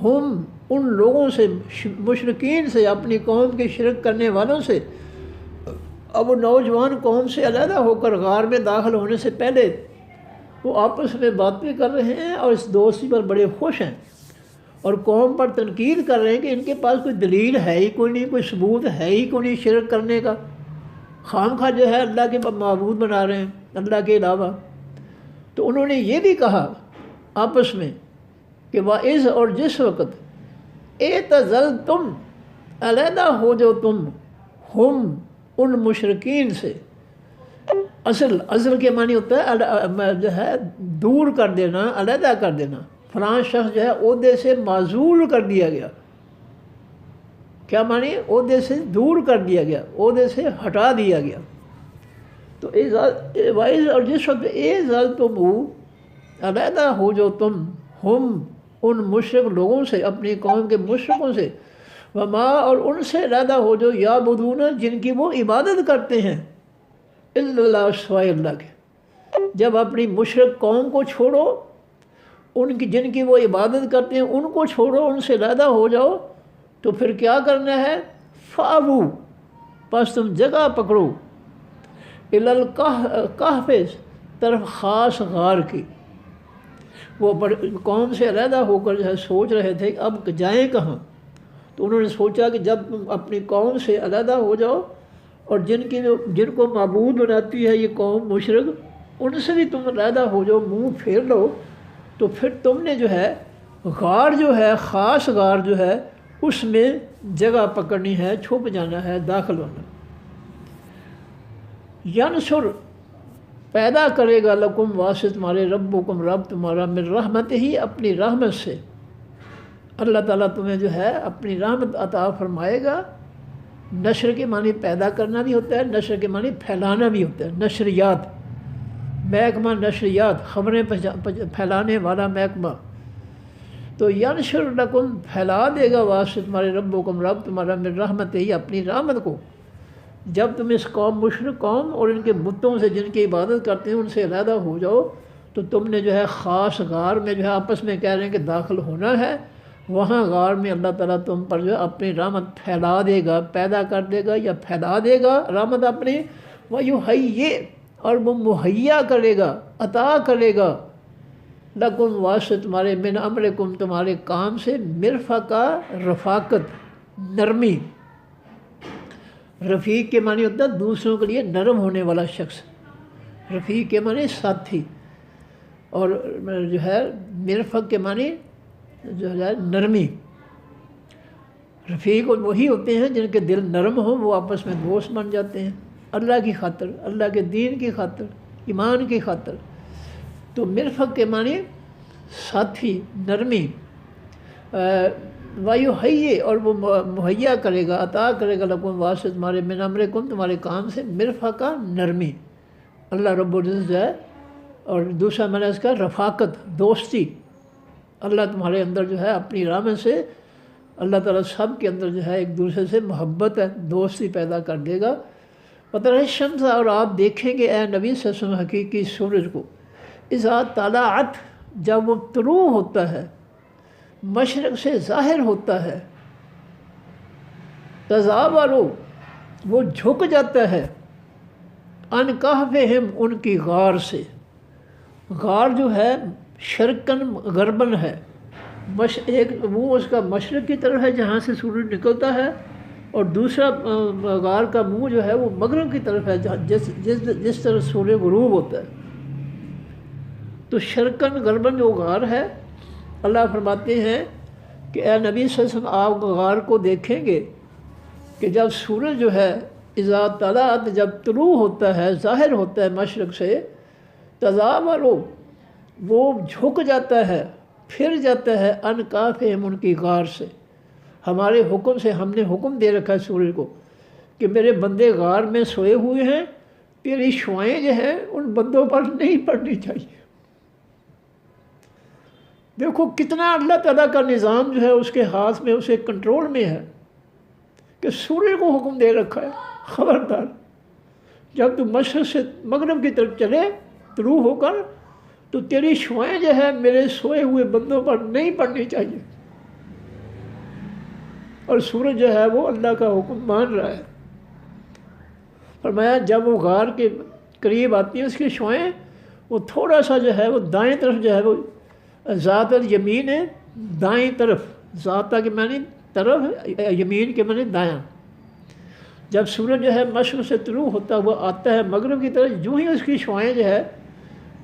ہم ان لوگوں سے، مشرکین سے، اپنی قوم کے شرک کرنے والوں سے، اب وہ نوجوان قوم سے علیحدہ ہو کر غار میں داخل ہونے سے پہلے وہ آپس میں باتیں کر رہے ہیں اور اس دوستی پر بڑے خوش ہیں، اور قوم پر تنقید کر رہے ہیں کہ ان کے پاس کوئی دلیل ہے ہی کوئی نہیں، کوئی ثبوت ہے ہی کوئی نہیں شرک کرنے کا، خام خواہ جو ہے اللہ کے معبود بنا رہے ہیں اللہ کے علاوہ۔ تو انہوں نے یہ بھی کہا آپس میں کہ وَإِذْ، اور جس وقت اعتزلتم، علیحدہ ہو جو تم، ہم ان مشرکین سے۔ اصل کے معنی ہوتا ہے جو ہے دور کر دینا، علیحدہ کر دینا۔ فلاں شخص جو ہے عہدے سے معزول کر دیا گیا۔ کیا معنی؟ عہدے سے دور کر دیا گیا، عہدے سے ہٹا دیا گیا۔ تو وائز، اور جس وقت اعتزلتموہ، علیحدہ ہو جو تم، ہم ان مشرک لوگوں سے، اپنی قوم کے مشرکوں سے، وما، اور ان سے علیحدہ ہو جو یعبدون، جن کی وہ عبادت کرتے ہیں، الا اللہ، سوائے اللہ کے۔ جب اپنی مشرک قوم کو چھوڑو، ان کی جن کی وہ عبادت کرتے ہیں ان کو چھوڑو، ان سے علیحدہ ہو جاؤ، تو پھر کیا کرنا ہے؟ فاوو، پس تم جگہ پکڑو، الی الکہف، طرف خاص غار کی۔ وہ قوم سے علیحدہ ہو کر جو ہے سوچ رہے تھے کہ اب جائیں کہاں، تو انہوں نے سوچا کہ جب تم اپنی قوم سے علیحدہ ہو جاؤ، اور جن کو معبود بناتی ہے یہ قوم مشرک، ان سے بھی تم علیحدہ ہو جاؤ، منہ پھیر لو، تو پھر تم نے جو ہے غار جو ہے، خاص غار جو ہے، اس میں جگہ پکڑنی ہے، چھپ جانا ہے، داخل ہونا۔ ینشر، پیدا کرے گا، لکم، واسطہ تمہارے، ربکم، رب تمہارا، من رحمت ہی، اپنی رحمت سے۔ اللہ تعالیٰ تمہیں جو ہے اپنی رحمت عطا فرمائے گا۔ نشر کے معنی پیدا کرنا بھی ہوتا ہے، نشر کے معنی پھیلانا بھی ہوتا ہے۔ نشریات، محکمہ نشریات، خبریں پھیلانے والا محکمہ۔ تو ینشر لکم، پھیلا دے گا، واسطہ تمہارے، ربکم، رب تمہارا، من رحمت ہی، اپنی رحمت کو۔ جب تم اس قوم، مشرک قوم اور ان کے بتوں سے جن کی عبادت کرتے ہیں ان سے علیحدہ ہو جاؤ، تو تم نے جو ہے خاص غار میں جو ہے آپس میں کہہ رہے ہیں کہ داخل ہونا ہے، وہاں غار میں اللہ تعالیٰ تم پر جو ہے اپنی رحمت پھیلا دے گا، پیدا کر دے گا یا پھیلا دے گا رحمت اپنی۔ وَيُحَيِّئْ، اور وہ مہیا کرے گا، عطا کرے گا، لکم، واسطہ تمہارے، من امرکم، تمہارے کام سے، مرفقہ، رفاقت، نرمی۔ رفیق کے معنی ہوتا ہے دوسروں کے لیے نرم ہونے والا شخص، رفیق کے معنی ساتھی، اور جو ہے مرفق کے معنی جو ہے نرمی۔ رفیق وہی ہوتے ہیں جن کے دل نرم ہوں، وہ آپس میں دوست بن جاتے ہیں، اللہ کی خاطر، اللہ کے دین کی خاطر، ایمان کی خاطر۔ تو مرفق کے معنی ساتھی، نرمی۔ وَيُحَيِّئْ، اور وہ مہیا کرے گا، عطا کرے گا، لکم، واسطہ تمہارے، من امرکم، تمہارے کام سے، مرفقہ، نرمی۔ اللہ رب العزت جو ہے، اور دوسرا معنی اس کا رفاقت، دوستی۔ اللہ تمہارے اندر جو ہے اپنی رحمت سے، اللہ تعالیٰ سب کے اندر جو ہے ایک دوسرے سے محبت ہے، دوستی پیدا کر دے گا۔ وَتَرَى الشَّمْسَ، اور آپ دیکھیں گے اے نبی صلی اللہ علیہ وسلم حقیقی سورج کو، اذا طلعت، جب وہ طلوع ہوتا ہے، مشرق سے ظاہر ہوتا ہے، تزاوروا، وہ جھک جاتا ہے، عن کہفہم، ان کی غار سے۔ غار جو ہے شرقاً غرباً ہے، ایک منہ اس کا مشرق کی طرف ہے جہاں سے سورج نکلتا ہے، اور دوسرا غار کا منہ جو ہے وہ مغرب کی طرف ہے جس طرح سورج غروب ہوتا ہے۔ تو شرقاً غرباً جو غار ہے، اللہ فرماتے ہیں کہ اے نبی صلی اللہ علیہ وسلم آپ غار کو دیکھیں گے کہ جب سورج جو ہے اذا طلعت، جب طلوع ہوتا ہے، ظاہر ہوتا ہے مشرق سے، تزاوروا، وہ جھک جاتا ہے، پھر جاتا ہے ان کافہم، ان کی غار سے۔ ہمارے حکم سے ہم نے حکم دے رکھا ہے سورج کو کہ میرے بندے غار میں سوئے ہوئے ہیں، تیری شعائیں جو ہیں ان بندوں پر نہیں پڑنی چاہیے۔ دیکھو کتنا اللہ تعالیٰ کا نظام جو ہے اس کے ہاتھ میں، اسے کنٹرول میں ہے کہ سورج کو حکم دے رکھا ہے خبردار جب تو مشرق سے مغرب کی طرف چلے طلوع ہو کر، تو تیری شعائیں جو ہے میرے سوئے ہوئے بندوں پر نہیں پڑنی چاہیے۔ اور سورج جو ہے وہ اللہ کا حکم مان رہا ہے۔ فرمایا جب وہ غار کے قریب آتی ہیں اس کی شعائیں، وہ تھوڑا سا جو ہے وہ دائیں طرف جو ہے وہ ذات الیمین ہے، دائیں طرف، ذاتہ کے معنی طرف، یمین کے معنی دایاں۔ جب سورج جو ہے مشرق سے طلوع ہوتا ہوا آتا ہے مغرب کی طرف، جو ہی اس کی شعائیں جو ہے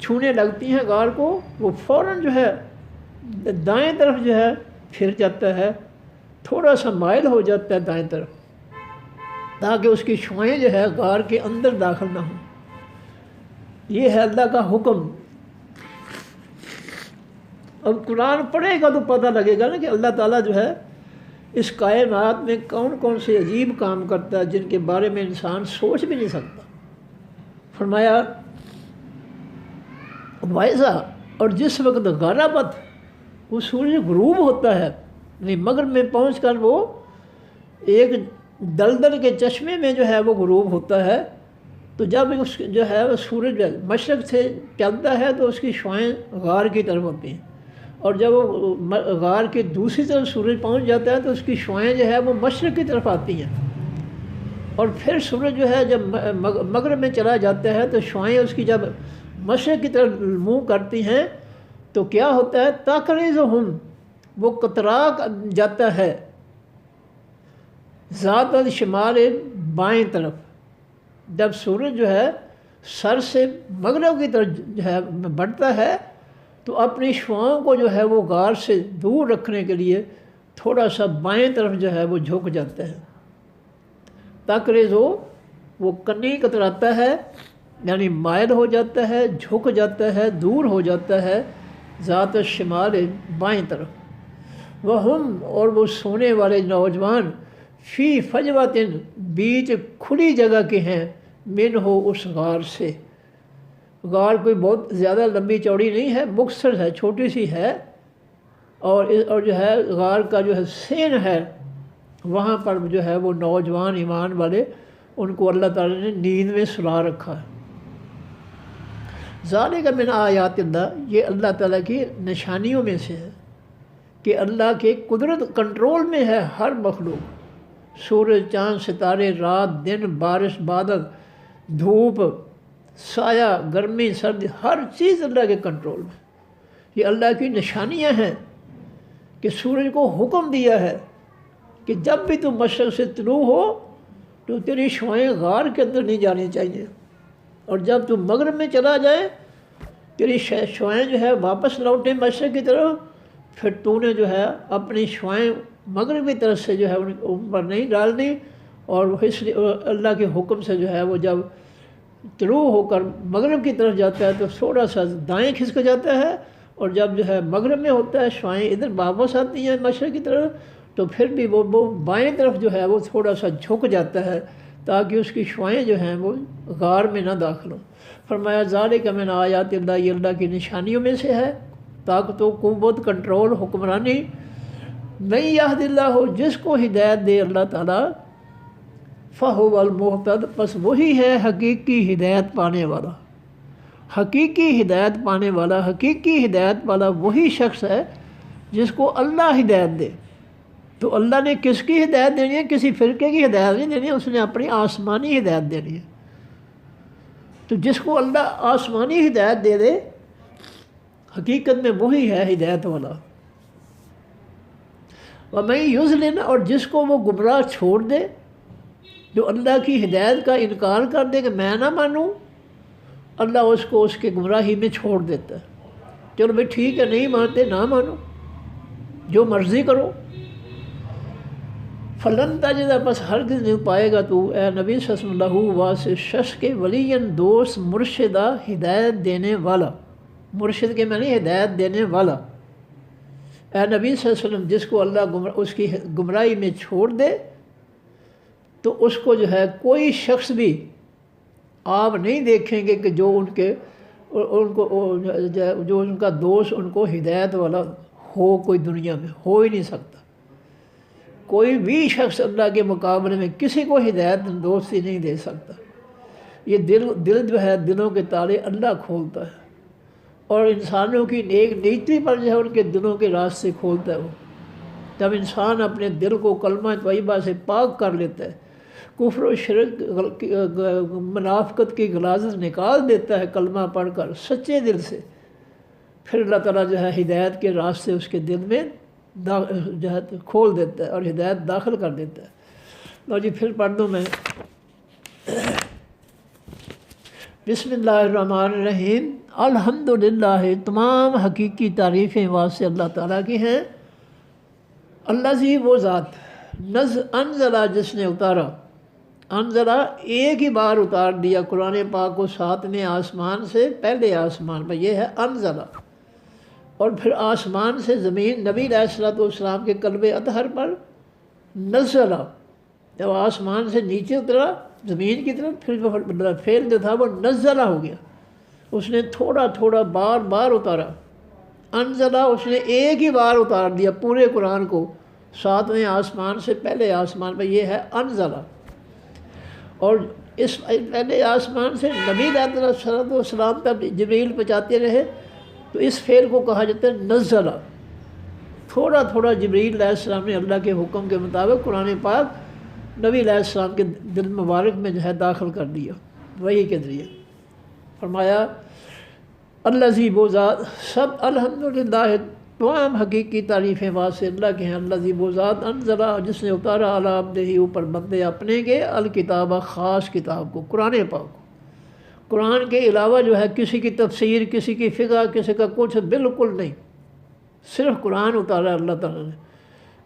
چھونے لگتی ہیں غار کو، وہ فوراً جو ہے دائیں طرف جو ہے پھر جاتا ہے، تھوڑا سا مائل ہو جاتا ہے دائیں طرف، تاکہ اس کی شعائیں جو ہے غار کے اندر داخل نہ ہوں۔ یہ ہے اللہ کا حکم۔ اب قرآن پڑھے گا تو پتہ لگے گا نا کہ اللہ تعالیٰ جو ہے اس کائنات میں کون کون سے عجیب کام کرتا ہے جن کے بارے میں انسان سوچ بھی نہیں سکتا۔ فرمایا وائزہ، اور جس وقت غربت، وہ سورج غروب ہوتا ہے، یعنی مغرب میں پہنچ کر وہ ایک دلدل کے چشمے میں جو ہے وہ غروب ہوتا ہے، تو جب اس جو ہے وہ سورج مشرق سے چلتا ہے تو اس کی شعائیں غار کی طرف ہوتی ہیں، اور جب وہ غار کے دوسری طرف سورج پہنچ جاتا ہے تو اس کی شعائیں جو ہے وہ مشرق کی طرف آتی ہیں، اور پھر سورج جو ہے جب مغرب میں چلا جاتا ہے تو شعائیں اس کی جب مشرق کی طرف منہ کرتی ہیں تو کیا ہوتا ہے، تقریضہم، وہ کترا جاتا ہے ذات الشمال، بائیں طرف۔ جب سورج جو ہے سر سے مغرب کی طرف جو ہے بڑھتا ہے تو اپنی شعاؤں کو جو ہے وہ غار سے دور رکھنے کے لیے تھوڑا سا بائیں طرف جو ہے وہ جھک جاتا ہے۔ تقریضو، وہ کنی کتراتا ہے، یعنی مائل ہو جاتا ہے، جھک جاتا ہے، دور ہو جاتا ہے ذات الشمال، بائیں طرف۔ وہم، اور وہ سونے والے نوجوان، فی فجوۃ، بیچ کھلی جگہ کے ہیں، من ہو، اس غار سے۔ غار کوئی بہت زیادہ لمبی چوڑی نہیں ہے، مختصر ہے، چھوٹی سی ہے، اور جو ہے غار کا جو ہے سین ہے، وہاں پر جو ہے وہ نوجوان ایمان والے ان کو اللہ تعالیٰ نے نیند میں سلا رکھا ہے۔ ذالک من آیات اللہ، یہ اللہ تعالیٰ کی نشانیوں میں سے ہے کہ اللہ کے قدرت کنٹرول میں ہے ہر مخلوق، سورج، چاند، ستارے، رات، دن، بارش، بادل، دھوپ، سایہ، گرمی، سردی، ہر چیز اللہ کے کنٹرول میں۔ یہ اللہ کی نشانیاں ہیں کہ سورج کو حکم دیا ہے کہ جب بھی تم مشرق سے طلوع ہو تو تیری شعائیں غار کے اندر نہیں جانی چاہیے، اور جب تم مغرب میں چلا جائے تیری شعائیں جو ہے واپس لوٹیں مشرق کی طرف، پھر تو نے جو ہے اپنی شعائیں مغرب کی طرف سے جو ہے ان پر نہیں ڈالنی، اور اس لیے اللہ کے حکم سے جو ہے وہ جب طلوع ہو کر مغرب کی طرف جاتا ہے تو تھوڑا سا دائیں کھسک جاتا ہے، اور جب جو ہے مغرب میں ہوتا ہے شعائیں ادھر واپس آتی ہیں مشرق کی طرف، تو پھر بھی وہ بائیں طرف جو ہے وہ تھوڑا سا جھک جاتا ہے تاکہ اس کی شعائیں جو ہیں وہ غار میں نہ داخل ہوں۔ فرمایا ذالک من آیات اللہ، یہ اللہ کی نشانیوں میں سے ہے، طاقت و قوت، کنٹرول، حکمرانی۔ من یہد اللہ، جس کو ہدایت دے اللہ تعالیٰ، فہو المہتد، بس وہی ہے حقیقی ہدایت پانے والا۔ حقیقی ہدایت پانے والا، حقیقی ہدایت والا وہی شخص ہے جس کو اللہ ہدایت دے۔ تو اللہ نے کس کی ہدایت دینی ہے؟ کسی فرقے کی ہدایت نہیں دینی ہے، اس نے اپنی آسمانی ہدایت دینی ہے۔ تو جس کو اللہ آسمانی ہدایت دے دے، حقیقت میں وہی ہے ہدایت والا۔ وَمَن یُضْلِلْ، اور جس کو وہ گمراہ چھوڑ دے، جو اللہ کی ہدایت کا انکار کر دے کہ میں نہ مانوں، اللہ اس کو اس کے گمراہی میں چھوڑ دیتا ہے۔ چلو بھائی ٹھیک ہے، نہیں مانتے نہ مانو، جو مرضی کرو۔ فلن تجد، بس ہرگز نہیں پائے گا تو اے نبی صلی اللہ علیہ وسلم واسطے شخص کے ولین، دوست، مرشدہ، ہدایت دینے والا۔ مرشد کے معنی ہدایت دینے والا۔ اے نبی صلی اللہ علیہ وسلم جس کو اللہ اس کی گمراہی میں چھوڑ دے تو اس کو جو ہے کوئی شخص بھی آپ نہیں دیکھیں گے کہ جو ان کا دوست ان کو ہدایت والا ہو، کوئی دنیا میں ہو ہی نہیں سکتا۔ کوئی بھی شخص اللہ کے مقابلے میں کسی کو ہدایت دوستی نہیں دے سکتا۔ یہ دل جو ہے، دلوں کے تالے اللہ کھولتا ہے، اور انسانوں کی نیک نیتی پر جو ہے ان کے دلوں کے راستے کھولتا ہے وہ۔ جب انسان اپنے دل کو کلمہ طیبہ سے پاک کر لیتا ہے، کفر و شرک، منافقت کی غلاظت نکال دیتا ہے کلمہ پڑھ کر سچے دل سے، پھر اللہ تعالیٰ جو ہے ہدایت کے راستے اس کے دل میں جو ہے کھول دیتا ہے اور ہدایت داخل کر دیتا ہے۔ اور جی پھر پڑھ دوں میں، بسم اللہ الرحمن الرحیم۔ الحمدللہ، تمام حقیقی تعریفیں واسطے اللہ تعالیٰ کی ہیں۔ الذی، وہ ذات، انزلہ، جس نے اتارا، انزلہ ایک ہی بار اتار دیا قرآن پاک کو 7ویں آسمان سے پہلے آسمان پر، یہ ہے انزلہ، اور پھر آسمان سے زمین نبی علیہ السلام کے قلب اطہر پر نزلہ، جب آسمان سے نیچے اترا زمین کی طرف، پھر فعل جو تھا وہ نزلہ ہو گیا، اس نے تھوڑا تھوڑا بار بار اتارا۔ انزلہ، اس نے ایک ہی بار اتار دیا پورے قرآن کو 7ویں آسمان سے پہلے آسمان پر، یہ ہے انزلہ۔ اور اس پہلے آسمان سے نبی علیہ السلام تک جبریل پہنچاتے رہے، تو اس فعل کو کہا جاتا ہے نزلہ۔ تھوڑا تھوڑا جبریل علیہ السلام نے اللہ کے حکم کے مطابق قرآن پاک نبی علیہ السلام کے دل مبارک میں جو ہے داخل کر دیا وحی کے ذریعے۔ فرمایا الذی، وہ ذات، سب الحمدللہ، تمام حقیقی تعریفیں واسطے اللہ کے ہیں۔ الذی، وہ ذات، انزلہ، جس نے اتارا علی عبدہ، اوپر بندے اپنے کے، الکتابہ، خاص کتاب کو، قرآن پاک کو۔ قرآن کے علاوہ جو ہے کسی کی تفسیر، کسی کی فقہ، کسی کا کچھ بالکل نہیں، صرف قرآن اتارا اللہ تعالیٰ نے۔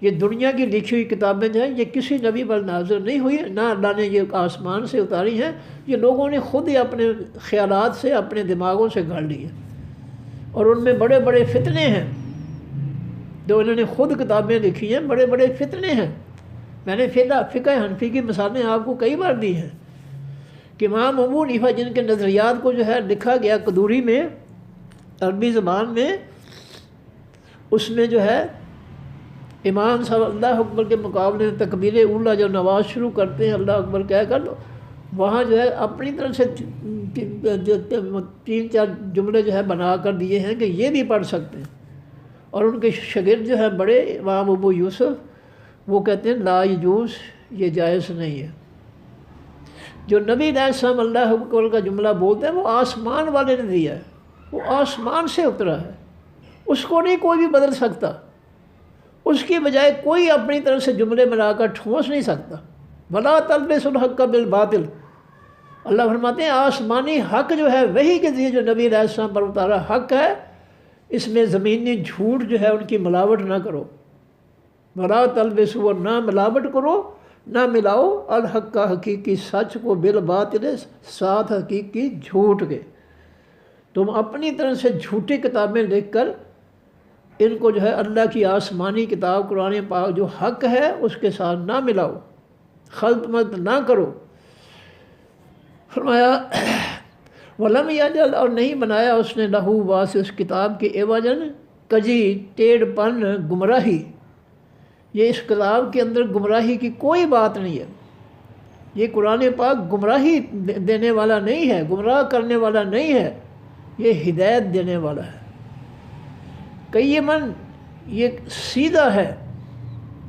یہ دنیا کی لکھی ہوئی کتابیں جو ہیں یہ کسی نبی پر نازل نہیں ہوئی، نہ اللہ نے یہ آسمان سے اتاری ہیں، یہ لوگوں نے خود ہی اپنے خیالات سے، اپنے دماغوں سے گھڑ لی ہیں، اور ان میں بڑے بڑے فتنے ہیں جو انہوں نے خود کتابیں لکھی ہیں، بڑے بڑے فتنے ہیں۔ میں نے فقہ حنفی کی مثالیں آپ کو کئی بار دی ہیں کہ امام ابو حنیفہ جن کے نظریات کو جو ہے لکھا گیا قدوری میں، عربی زبان میں، اس میں جو ہے امام صاحب اللہ اکبر کے مقابلے میں تکبیر اولیٰ جو نماز شروع کرتے ہیں اللہ اکبر کہہ کر، وہاں جو ہے اپنی طرف سے 3-4 جملے جو ہے بنا کر دیے ہیں کہ یہ بھی پڑھ سکتے ہیں، اور ان کے شاگرد جو ہے بڑے امام ابو یوسف، وہ کہتے ہیں لا یجوز، یہ جائز نہیں ہے۔ جو نبی علیہ السلام اللہ اکبر کا جملہ بولتے ہیں وہ آسمان والے نے دیا ہے، وہ آسمان سے اترا ہے، اس کو نہیں کوئی بھی بدل سکتا، اس کی بجائے کوئی اپنی طرف سے جملے ملا کر ٹھونس نہیں سکتا۔ وَلَا تَلْبِسُوا الْحَقَّ بِالْبَاطِلِ، اللہ فرماتے ہیں آسمانی حق جو ہے وہی کے ذریعے جو نبی علیہ السلام پر اتارا حق ہے، اس میں زمینی جھوٹ جو ہے ان کی ملاوٹ نہ کرو۔ وَلَا تَلْبِسُوا، نہ ملاوٹ کرو، نہ ملاؤ، الحق کا حقیقی سچ کو، بالباطل، ساتھ حقیقی جھوٹ کے۔ تم اپنی طرف سے جھوٹی کتابیں لکھ کر ان کو جو ہے اللہ کی آسمانی کتاب قرآن پاک جو حق ہے اس کے ساتھ نہ ملاؤ، خلط مت نہ کرو۔ فرمایا وَلَمْ يَجْعَلْ، اور نہیں بنایا اس نے لہو، واسطے اس کتاب کے، عوجاً، کجی، ٹیڑھ پن، گمراہی۔ یہ اس کتاب کے اندر گمراہی کی کوئی بات نہیں ہے، یہ قرآن پاک گمراہی دینے والا نہیں ہے، گمراہ کرنے والا نہیں ہے، یہ ہدایت دینے والا ہے۔ قیماً، یہ سیدھا ہے،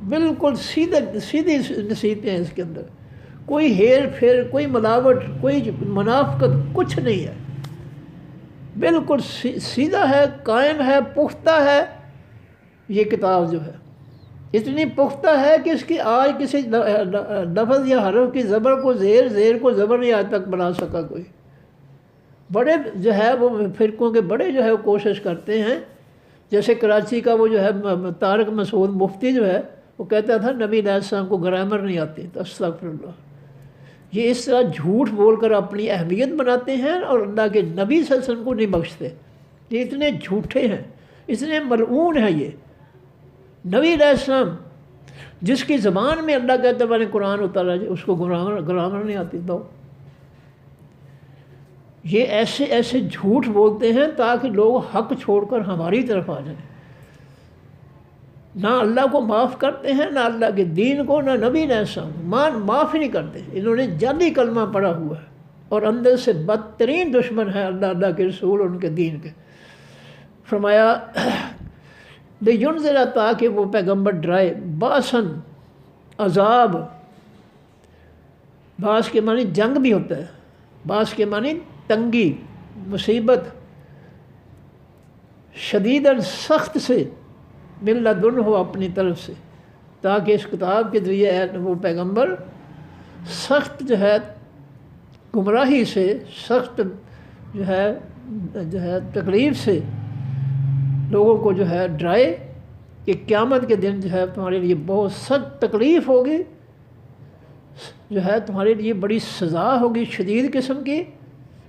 بالکل سیدھی نصیحتیں ہیں اس کے اندر، کوئی ہیر پھیر، کوئی ملاوٹ، کوئی منافقت، کچھ نہیں ہے، بالکل سیدھا ہے، قائم ہے، پختہ ہے یہ کتاب جو ہے۔ اتنی پختہ ہے کہ اس کی آج کسی لفظ یا حرف کی زبر کو زیر کو زبر نہیں آج تک بنا سکا کوئی۔ بڑے جو ہے وہ فرقوں کے بڑے جو ہے وہ کوشش کرتے ہیں، جیسے کراچی کا وہ جو ہے طارق مسعود مفتی جو ہے وہ کہتا تھا نبی علیہ السلام کو گرامر نہیں آتی، تو استغفر اللہ۔ یہ اس طرح جھوٹ بول کر اپنی اہمیت بناتے ہیں اور اللہ کے نبی صلی اللہ علیہ وسلم کو نہیں بخشتے۔ یہ اتنے جھوٹے ہیں، اتنے ملعون ہیں یہ۔ نبی علیہ السلام جس کی زبان میں اللہ کہتا ہے میں نے قرآن اتارا، اس کو گرامر نہیں آتی تو یہ ایسے جھوٹ بولتے ہیں تاکہ لوگ حق چھوڑ کر ہماری طرف آ جائیں۔ نہ اللہ کو معاف کرتے ہیں، نہ اللہ کے دین کو، نہ نبی علیہ السلام معاف ہی نہیں کرتے۔ انہوں نے جعلی کلمہ پڑھا ہوا ہے اور اندر سے بدترین دشمن ہے اللہ کے رسول اور ان کے دین کے۔ فرمایا لِيُنذِرَ تاکہ وہ پیغمبر ڈرائے، باسن عذاب، باس کے معنی جنگ بھی ہوتا ہے، باس کے معنی تنگی، مصیبت، شدیداً سخت سے، من لدن ہو اپنی طرف سے، تاکہ اس کتاب کے ذریعے وہ پیغمبر سخت جو ہے گمراہی سے، سخت جو ہے تکلیف سے لوگوں کو جو ہے ڈرائے کہ قیامت کے دن جو ہے تمہارے لیے بہت سخت تکلیف ہوگی، جو ہے تمہارے لیے بڑی سزا ہوگی شدید قسم کی،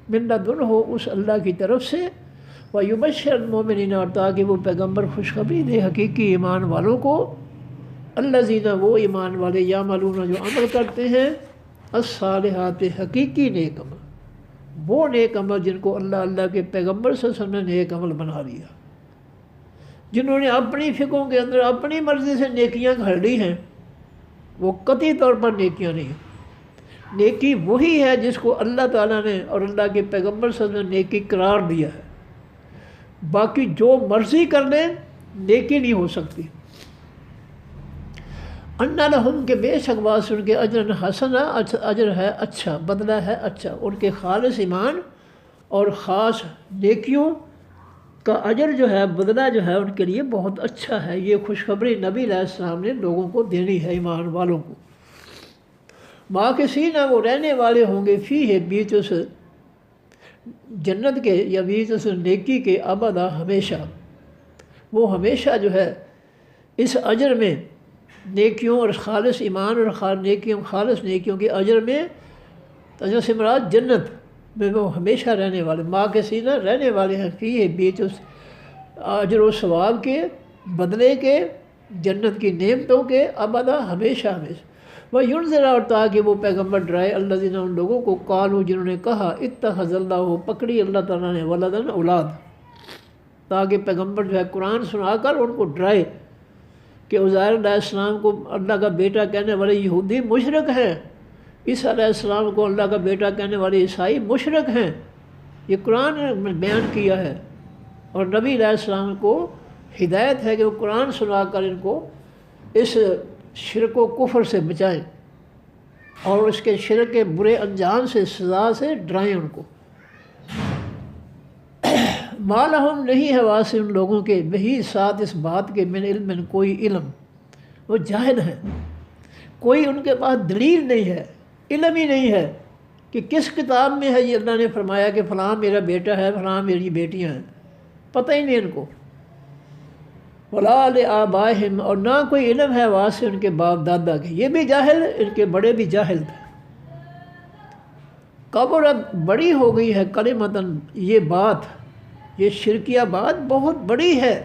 من لدن ہو اس اللہ کی طرف سے، وَيُبَشِّرُ الْمُؤْمِنِينَ اور تاکہ وہ پیغمبر خوشخبری دے حقیقی ایمان والوں کو، الذین وہ ایمان والے یعملون جو عمل کرتے ہیں، الصالحات حقیقی نیک عمل، وہ نیک عمل جن کو اللہ کے پیغمبر صلی اللہ علیہ وسلم نے نیک عمل بنا لیا، جنہوں نے اپنی فکروں کے اندر اپنی مرضی سے نیکیاں گھڑ لی ہیں، وہ قطعی طور پر نیکیاں نہیں ہیں۔ نیکی وہی ہے جس کو اللہ تعالیٰ نے اور اللہ کے پیغمبر صلی اللہ علیہ وسلم نے نیکی قرار دیا ہے، باقی جو مرضی کر لیں نیکی نہیں ہو سکتی۔ ان لہم کے بے شک واسطے ان کے اجر حسنہ، اجر ہے اچھا، بدلہ ہے اچھا، ان کے خالص ایمان اور خاص نیکیوں کا اجر جو ہے، بدلہ جو ہے ان کے لیے بہت اچھا ہے۔ یہ خوشخبری نبی علیہ السلام نے لوگوں کو دینی ہے، ایمان والوں کو۔ ماکثین وہ رہنے والے ہوں گے، فی ہے بیچ اس جنت کے یا بیچ اس نیکی کے، ابدا ہمیشہ، وہ ہمیشہ جو ہے اس اجر میں، نیکیوں اور خالص ایمان اور خالص نیکیوں کے اجر میں، اجر سے مراد جنت میں وہ ہمیشہ رہنے والے، ماکثین رہنے والے ہیں، فی ہے بیچ اس اجر و ثواب کے، بدلے کے، جنت کی نعمتوں کے، ابدا ہمیشہ ہمیشہ۔ وَيُنذِرَ اور تاکہ وہ پیغمبر ڈرائے الذین ان لوگوں کو، قالوا جنہوں نے کہا، اتخذ اللہ پکڑی اللہ تعالیٰ نے، ولدن اولاد، تاکہ پیغمبر جو ہے قرآن سنا کر ان کو ڈرائے کہ عزیر علیہ السلام کو اللہ کا بیٹا کہنے والے یہودی مشرک ہیں، عیسیٰ علیہ السلام کو اللہ کا بیٹا کہنے والے عیسائی مشرک ہیں۔ یہ قرآن نے بیان کیا ہے، اور نبی علیہ السلام کو ہدایت ہے کہ وہ قرآن سنا کر ان کو اس شرک و کفر سے بچائیں اور اس کے شرک کے برے انجام سے، سزا سے ڈرائیں ان کو۔ ما لہم نہیں ہے واسطے ان لوگوں کے، بہی ساتھ اس بات کے، من علم کوئی علم، وہ جاہل ہیں، کوئی ان کے پاس دلیل نہیں ہے، علم ہی نہیں ہے کہ کس کتاب میں ہے یہ اللہ نے فرمایا کہ فلاں میرا بیٹا ہے، فلاں میری بیٹیاں ہیں، پتہ ہی نہیں ان کو۔ وَلَا لِآبَائِهِمْ اور نہ کوئی علم ہے واسطے ان کے باپ دادا کے، یہ بھی جاہل، ان کے بڑے بھی جاہل تھے۔ کبرت بڑی ہو گئی ہے، کلمتاً یہ بات، یہ شرکیہ بات بہت بڑی ہے،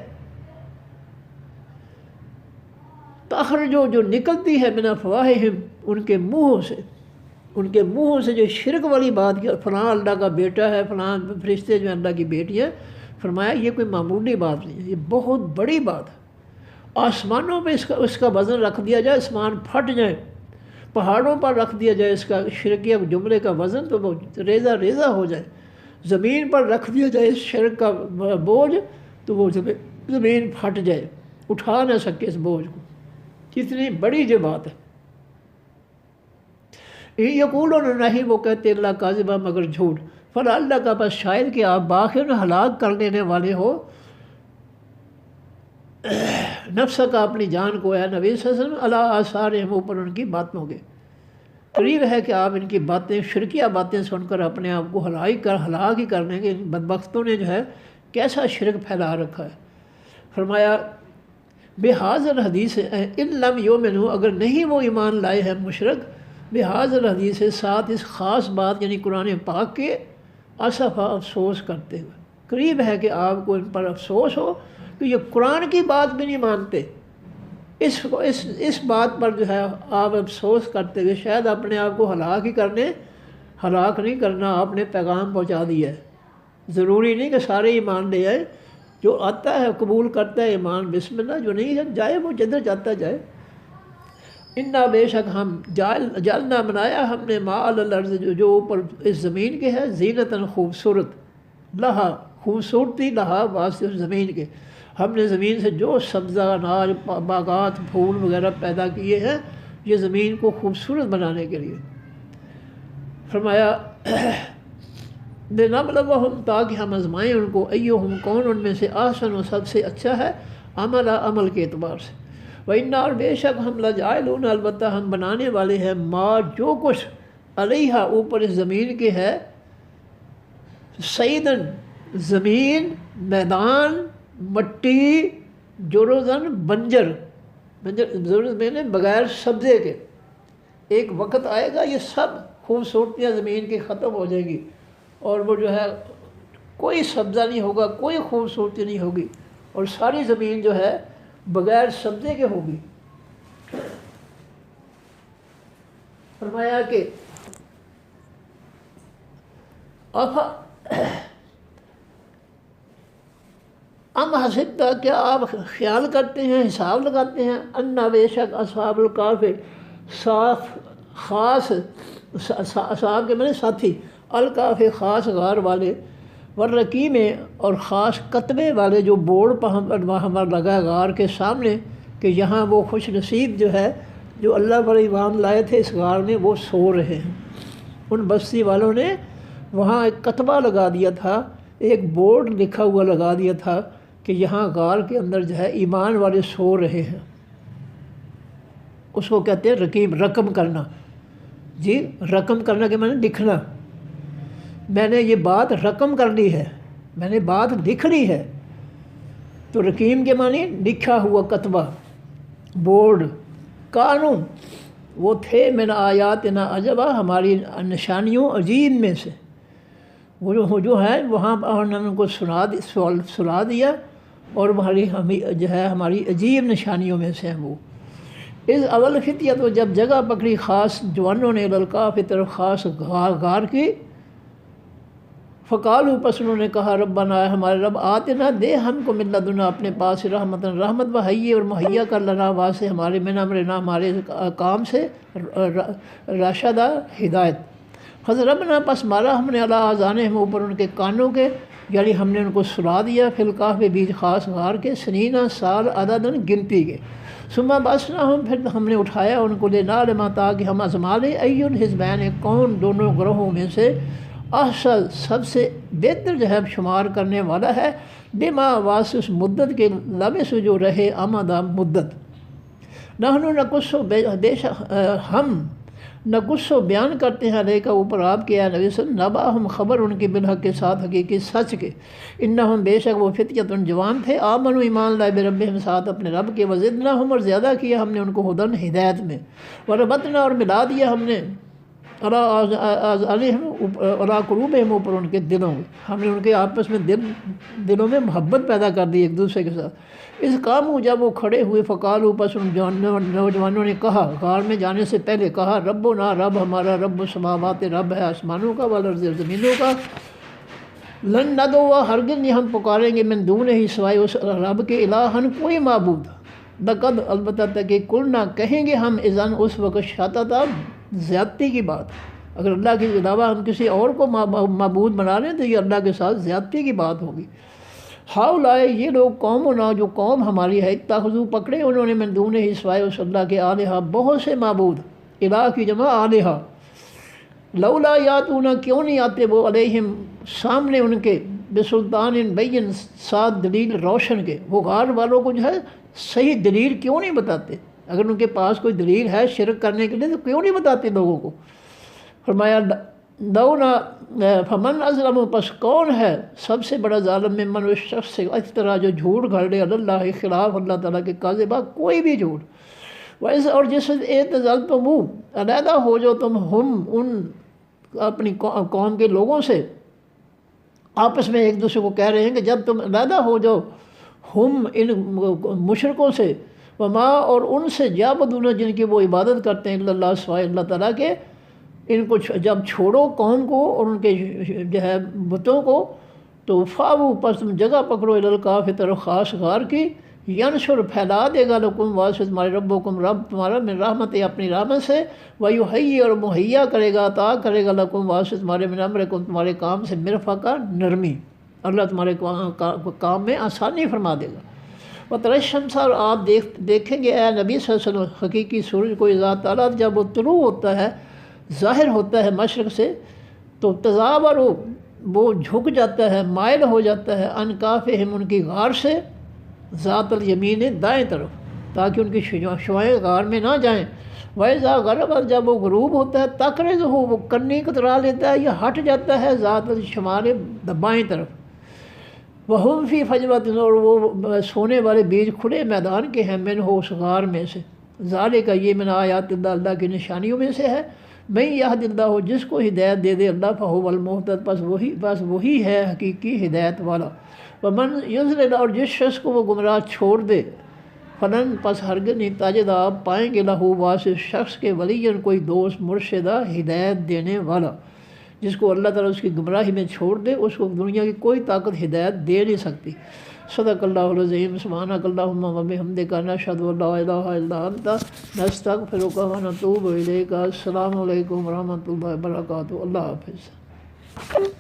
تخرج جو نکلتی ہے، من افواہہم ان کے منہوں سے، ان کے منہوں سے جو شرک والی بات، کہ فلاں اللہ کا بیٹا ہے، فلاں فرشتے جو اللہ کی بیٹی ہیں، فرمایا یہ کوئی معمولی بات نہیں ہے، یہ بہت بڑی بات ہے۔ آسمانوں پہ اس کا وزن رکھ دیا جائے، آسمان پھٹ جائیں، پہاڑوں پر رکھ دیا جائے اس کا شرکیہ جملے کا وزن، تو وہ ریزہ ریزہ ہو جائے۔ زمین پر رکھ دیا جائے اس شرک کا بوجھ، تو وہ زمین پھٹ جائے، اٹھا نہ سکے اس بوجھ کو، کتنی بڑی جو بات ہے۔ یقولون نہیں، وہ کہتے اللہ کاذبہ مگر جھوٹ، فلا اللہ کا بس شاید کہ آپ باخر ہلاک کر دینے والے ہو، نفس کا اپنی جان کو ہے نبی صلی اللہ علیہ وسلم علی آثارہم اوپر ان کی باتوں کے، قریب ہے کہ آپ ان کی باتیں شرکیہ باتیں سن کر اپنے آپ کو ہلاک ہی کرنے کے بدبختوں نے جو ہے کیسا شرک پھیلا رکھا ہے۔ فرمایا بحاظر حدیث ان لم یؤمنوا، اگر نہیں وہ ایمان لائے ہیں مشرک، بحاظر حدیث ساتھ اس خاص بات یعنی قرآن پاک کے، اسفا افسوس کرتے ہوئے، قریب ہے کہ آپ کو ان پر افسوس ہو کہ یہ قرآن کی بات بھی نہیں مانتے، اس بات پر جو ہے آپ افسوس کرتے ہوئے شاید اپنے آپ کو ہلاک نہیں کرنا، آپ نے پیغام پہنچا دیا ہے۔ ضروری نہیں کہ سارے ایمان لے آئے، جو آتا ہے قبول کرتا ہے ایمان بسم اللہ، جو نہیں جائے وہ جدھر جاتا جائے۔ انا بے شک ہم جعلنا بنایا ہم نے ما علی الارض جو اوپر اس زمین کے ہے، زینتاً خوبصورت، لہا خوبصورتی، لہا واسطے اس زمین کے، ہم نے زمین سے جو سبزہ اناج باغات پھول وغیرہ پیدا کیے ہیں یہ زمین کو خوبصورت بنانے کے لیے۔ فرمایا لنبلوہم، تاکہ ہم آزمائیں ان کو، ایہم کون ان میں سے احسن و سب سے اچھا ہے عمل کے اعتبار سے۔ وَإِنَّا، اور بے شک ہم لجاعلون، البتہ ہم بنانے والے ہیں، ما جو کچھ علیہا اوپر اس زمین کے ہے، سعیدن زمین، میدان، مٹی، جرزن بنجر میں نے بغیر سبزے کے، ایک وقت آئے گا یہ سب خوبصورتیاں زمین کی ختم ہو جائیں گی اور وہ جو ہے کوئی سبزہ نہیں ہوگا، کوئی خوبصورتی نہیں ہوگی، اور ساری زمین جو ہے بغیر سبزے کے ہوگی۔ فرمایا کہ ام حسبتا، کیا آپ خیال کرتے ہیں، حساب لگاتے ہیں، انا بے شک اصحاب الکہف، خاص اصحاب کے معنی ساتھی، الکہف خاص غار والے، والرقیم اور خاص کتبے والے جو بورڈ پر ہمارا لگا ہے غار کے سامنے کہ یہاں وہ خوش نصیب جو ہے جو اللہ پر ایمان لائے تھے اس غار میں وہ سو رہے ہیں۔ ان بستی والوں نے وہاں ایک کتبہ لگا دیا تھا، ایک بورڈ لکھا ہوا لگا دیا تھا کہ یہاں غار کے اندر جو ہے ایمان والے سو رہے ہیں۔ اس کو کہتے ہیں رقیم، رقم کرنا، جی رقم کرنا کے معنی لکھنا، میں نے یہ بات رقم کر لی ہے، میں نے بات لکھ لی ہے، تو رقیم کے معنی لکھا ہوا کتبہ، بورڈ، قانون، وہ تھے من آیاتنا عجبا، ہماری نشانیوں عجیب میں سے، وہ جو ہے وہاں انہوں نے ان کو سنا دیا اور ہماری عجیب نشانیوں میں سے ہیں وہ۔ اس اول فتیت، جب جگہ پکڑی خاص جوانوں نے للکاف طرف خاص غار کی، فقالوا، پس انہوں نے کہا ربنا، ہمارے رب آتنا، دے ہم کو من لدنا اپنے پاس رحمت وحیّ، اور مہیا کر لنا واسطے ہمارے من امرنا، ہمارے کام سے راشدہ ہدایت۔ فضربنا، پس مارا ہم نے علی آذانہم، اوپر ان کے کانوں کے، یعنی ہم نے ان کو سلا دیا، فی الکہف بیچ خاص غار کے، سنینا سال عددن گنتی کے، ثم بعثناہم، پھر ہم نے اٹھایا ان کو، لنعلم، تاکہ ہم آزما لیں، ای الحزبین، کون دونوں گروہوں میں سے، احسن سب سے بہتر جو ہے شمار کرنے والا ہے، بما واسطے اس مدت کے، لبث جو رہے، امدا مدت، نحن نقص، بے شک ہم نقص بیان کرتے ہیں علیہ کا اوپر آپ کے، نبی صلی اللہ علیہ وسلم، نباہم خبر ان کی بالحق کے ساتھ حقیقی سچ کے، انہم بے شک وہ فتیۃ جوان تھے، آمنوا ایمان لائے، بربہم ساتھ اپنے رب کے، وزدناہم اور زیادہ کیا ہم نے ان کو ہدن ہدایت میں، وربطنا اور ملا دیا ہم نے، علی قلوبہم اوپر ان کے دلوں میں، ہم نے ان کے آپس میں دلوں میں محبت پیدا کر دی ایک دوسرے کے ساتھ۔ اس کام جب وہ کھڑے ہوئے، فقالوا، پس ان نوجوانوں نے کہا، غار میں جانے سے پہلے کہا، ربنا، رب ہمارا، رب السماوات، رب ہے آسمانوں کا، والارض، زمینوں کا، لن ندعو، ہرگز نہیں ہم پکاریں گے، من دونہ ہی سوائے اس رب کے، الہن کوئی معبود، لقد البتہ تک قلنا کہیں گے ہم، اذن اس وقت، شططا زیادتی کی بات، اگر اللہ کے علاوہ ہم کسی اور کو معبود بنا لیں تو یہ اللہ کے ساتھ زیادتی کی بات ہوگی۔ ہؤلاء، یہ لوگ، قومنا، جو قوم ہماری ہے، اتخذوا، پکڑے انہوں نے، من دونہ ہی سوائے اس اللہ کے، آلہہ، بہت سے معبود، الہ کی جمع آلہہ، لولا یاتون، کیوں نہیں آتے وہ، علیہم، سامنے ان کے، بسلطان بین، ساتھ دلیل روشن کے، وہ غار والوں کو جو ہے صحیح دلیل کیوں نہیں بتاتے؟ اگر ان کے پاس کوئی دلیل ہے شرک کرنے کے لیے تو کیوں نہیں بتاتے لوگوں کو؟ فرمایا دونا فمن ازلم، پس کون ہے سب سے بڑا ظالم ممن، اس شخص سے اس طرح جو جھوٹ گھڑ لے اللہ خلاف اللہ تعالیٰ کے کاذبہ، کوئی بھی جھوٹ۔ ویسے اور جس اعتزلتم، علیحدہ ہو جو تم ہم ان اپنی قوم کے لوگوں سے، آپس میں ایک دوسرے کو کہہ رہے ہیں کہ جب تم علیحدہ ہو جاؤ ہم ان مشرکوں سے، وما اور ان سے یعبدون جن کی وہ عبادت کرتے ہیں اللہ سوائے اللہ تعالیٰ کے، ان کو جب چھوڑو قوم کو اور ان کے جو ہے بتوں کو، تو فاو پس تم جگہ پکڑو الکاف طرف خاص غار کی، ینشر پھیلا دے گا لکم واسطے تمہارے ربکم رب تمہارا من رحمت اپنی رحمت سے، ویحیی اور مہیا کرے گا عطا کرے گا لکم واسطے تمہارے من امرکم تمہارے کام سے مرفقا نرمی، اللہ تمہارے کام میں آسانی فرما دے گا۔ وتری الشمس، اور آپ دیکھیں گے اے نبی صلی اللہ علیہ وسلم حقیقی سورج کو اذا طلعت، جب وہ طلوع ہوتا ہے ظاہر ہوتا ہے مشرق سے، تو تزاور وہ جھک جاتا ہے مائل ہو جاتا ہے عن کافہم ان کی غار سے، ذات الیمین دائیں طرف، تاکہ ان کی شعائیں غار میں نہ جائیں۔ وَإِذَا غَرَبَ، جب وہ غروب ہوتا ہے تقرضہ وہ کنی کترا لیتا ہے یا ہٹ جاتا ہے ذات الشمال بائیں طرف، وَهُمْ فِي فَجْوَةٍ، اور وہ سونے والے بیج کھلے میدان کے ہیں، من ہو اس غار میں سے، ذالک یہ من آیات اللہ اللہ کی نشانیوں میں سے ہے، من یہد اللہ جس کو ہدایت دے دے اللہ فہو المہتد، بس وہی ہے حقیقی ہدایت والا، ومن یضلل، اور جس شخص کو وہ گمراہ چھوڑ دے، فلن پس ہرگز نہیں تجد آپ پائیں گے لہو واسطے شخص کے ولیًا کوئی دوست مرشدہ ہدایت دینے والا، جس کو اللہ تعالیٰ اس کی گمراہی میں چھوڑ دے اس کو دنیا کی کوئی طاقت ہدایت دے نہیں سکتی۔ صدق اللہ العظیم، سبحانک اللہم و بحمدک، نشہد ان لا الہ الا انت، نستغفرک و نتوب الیک۔ السلام علیکم ورحمۃ اللہ وبرکاتہ۔ اللہ حافظ۔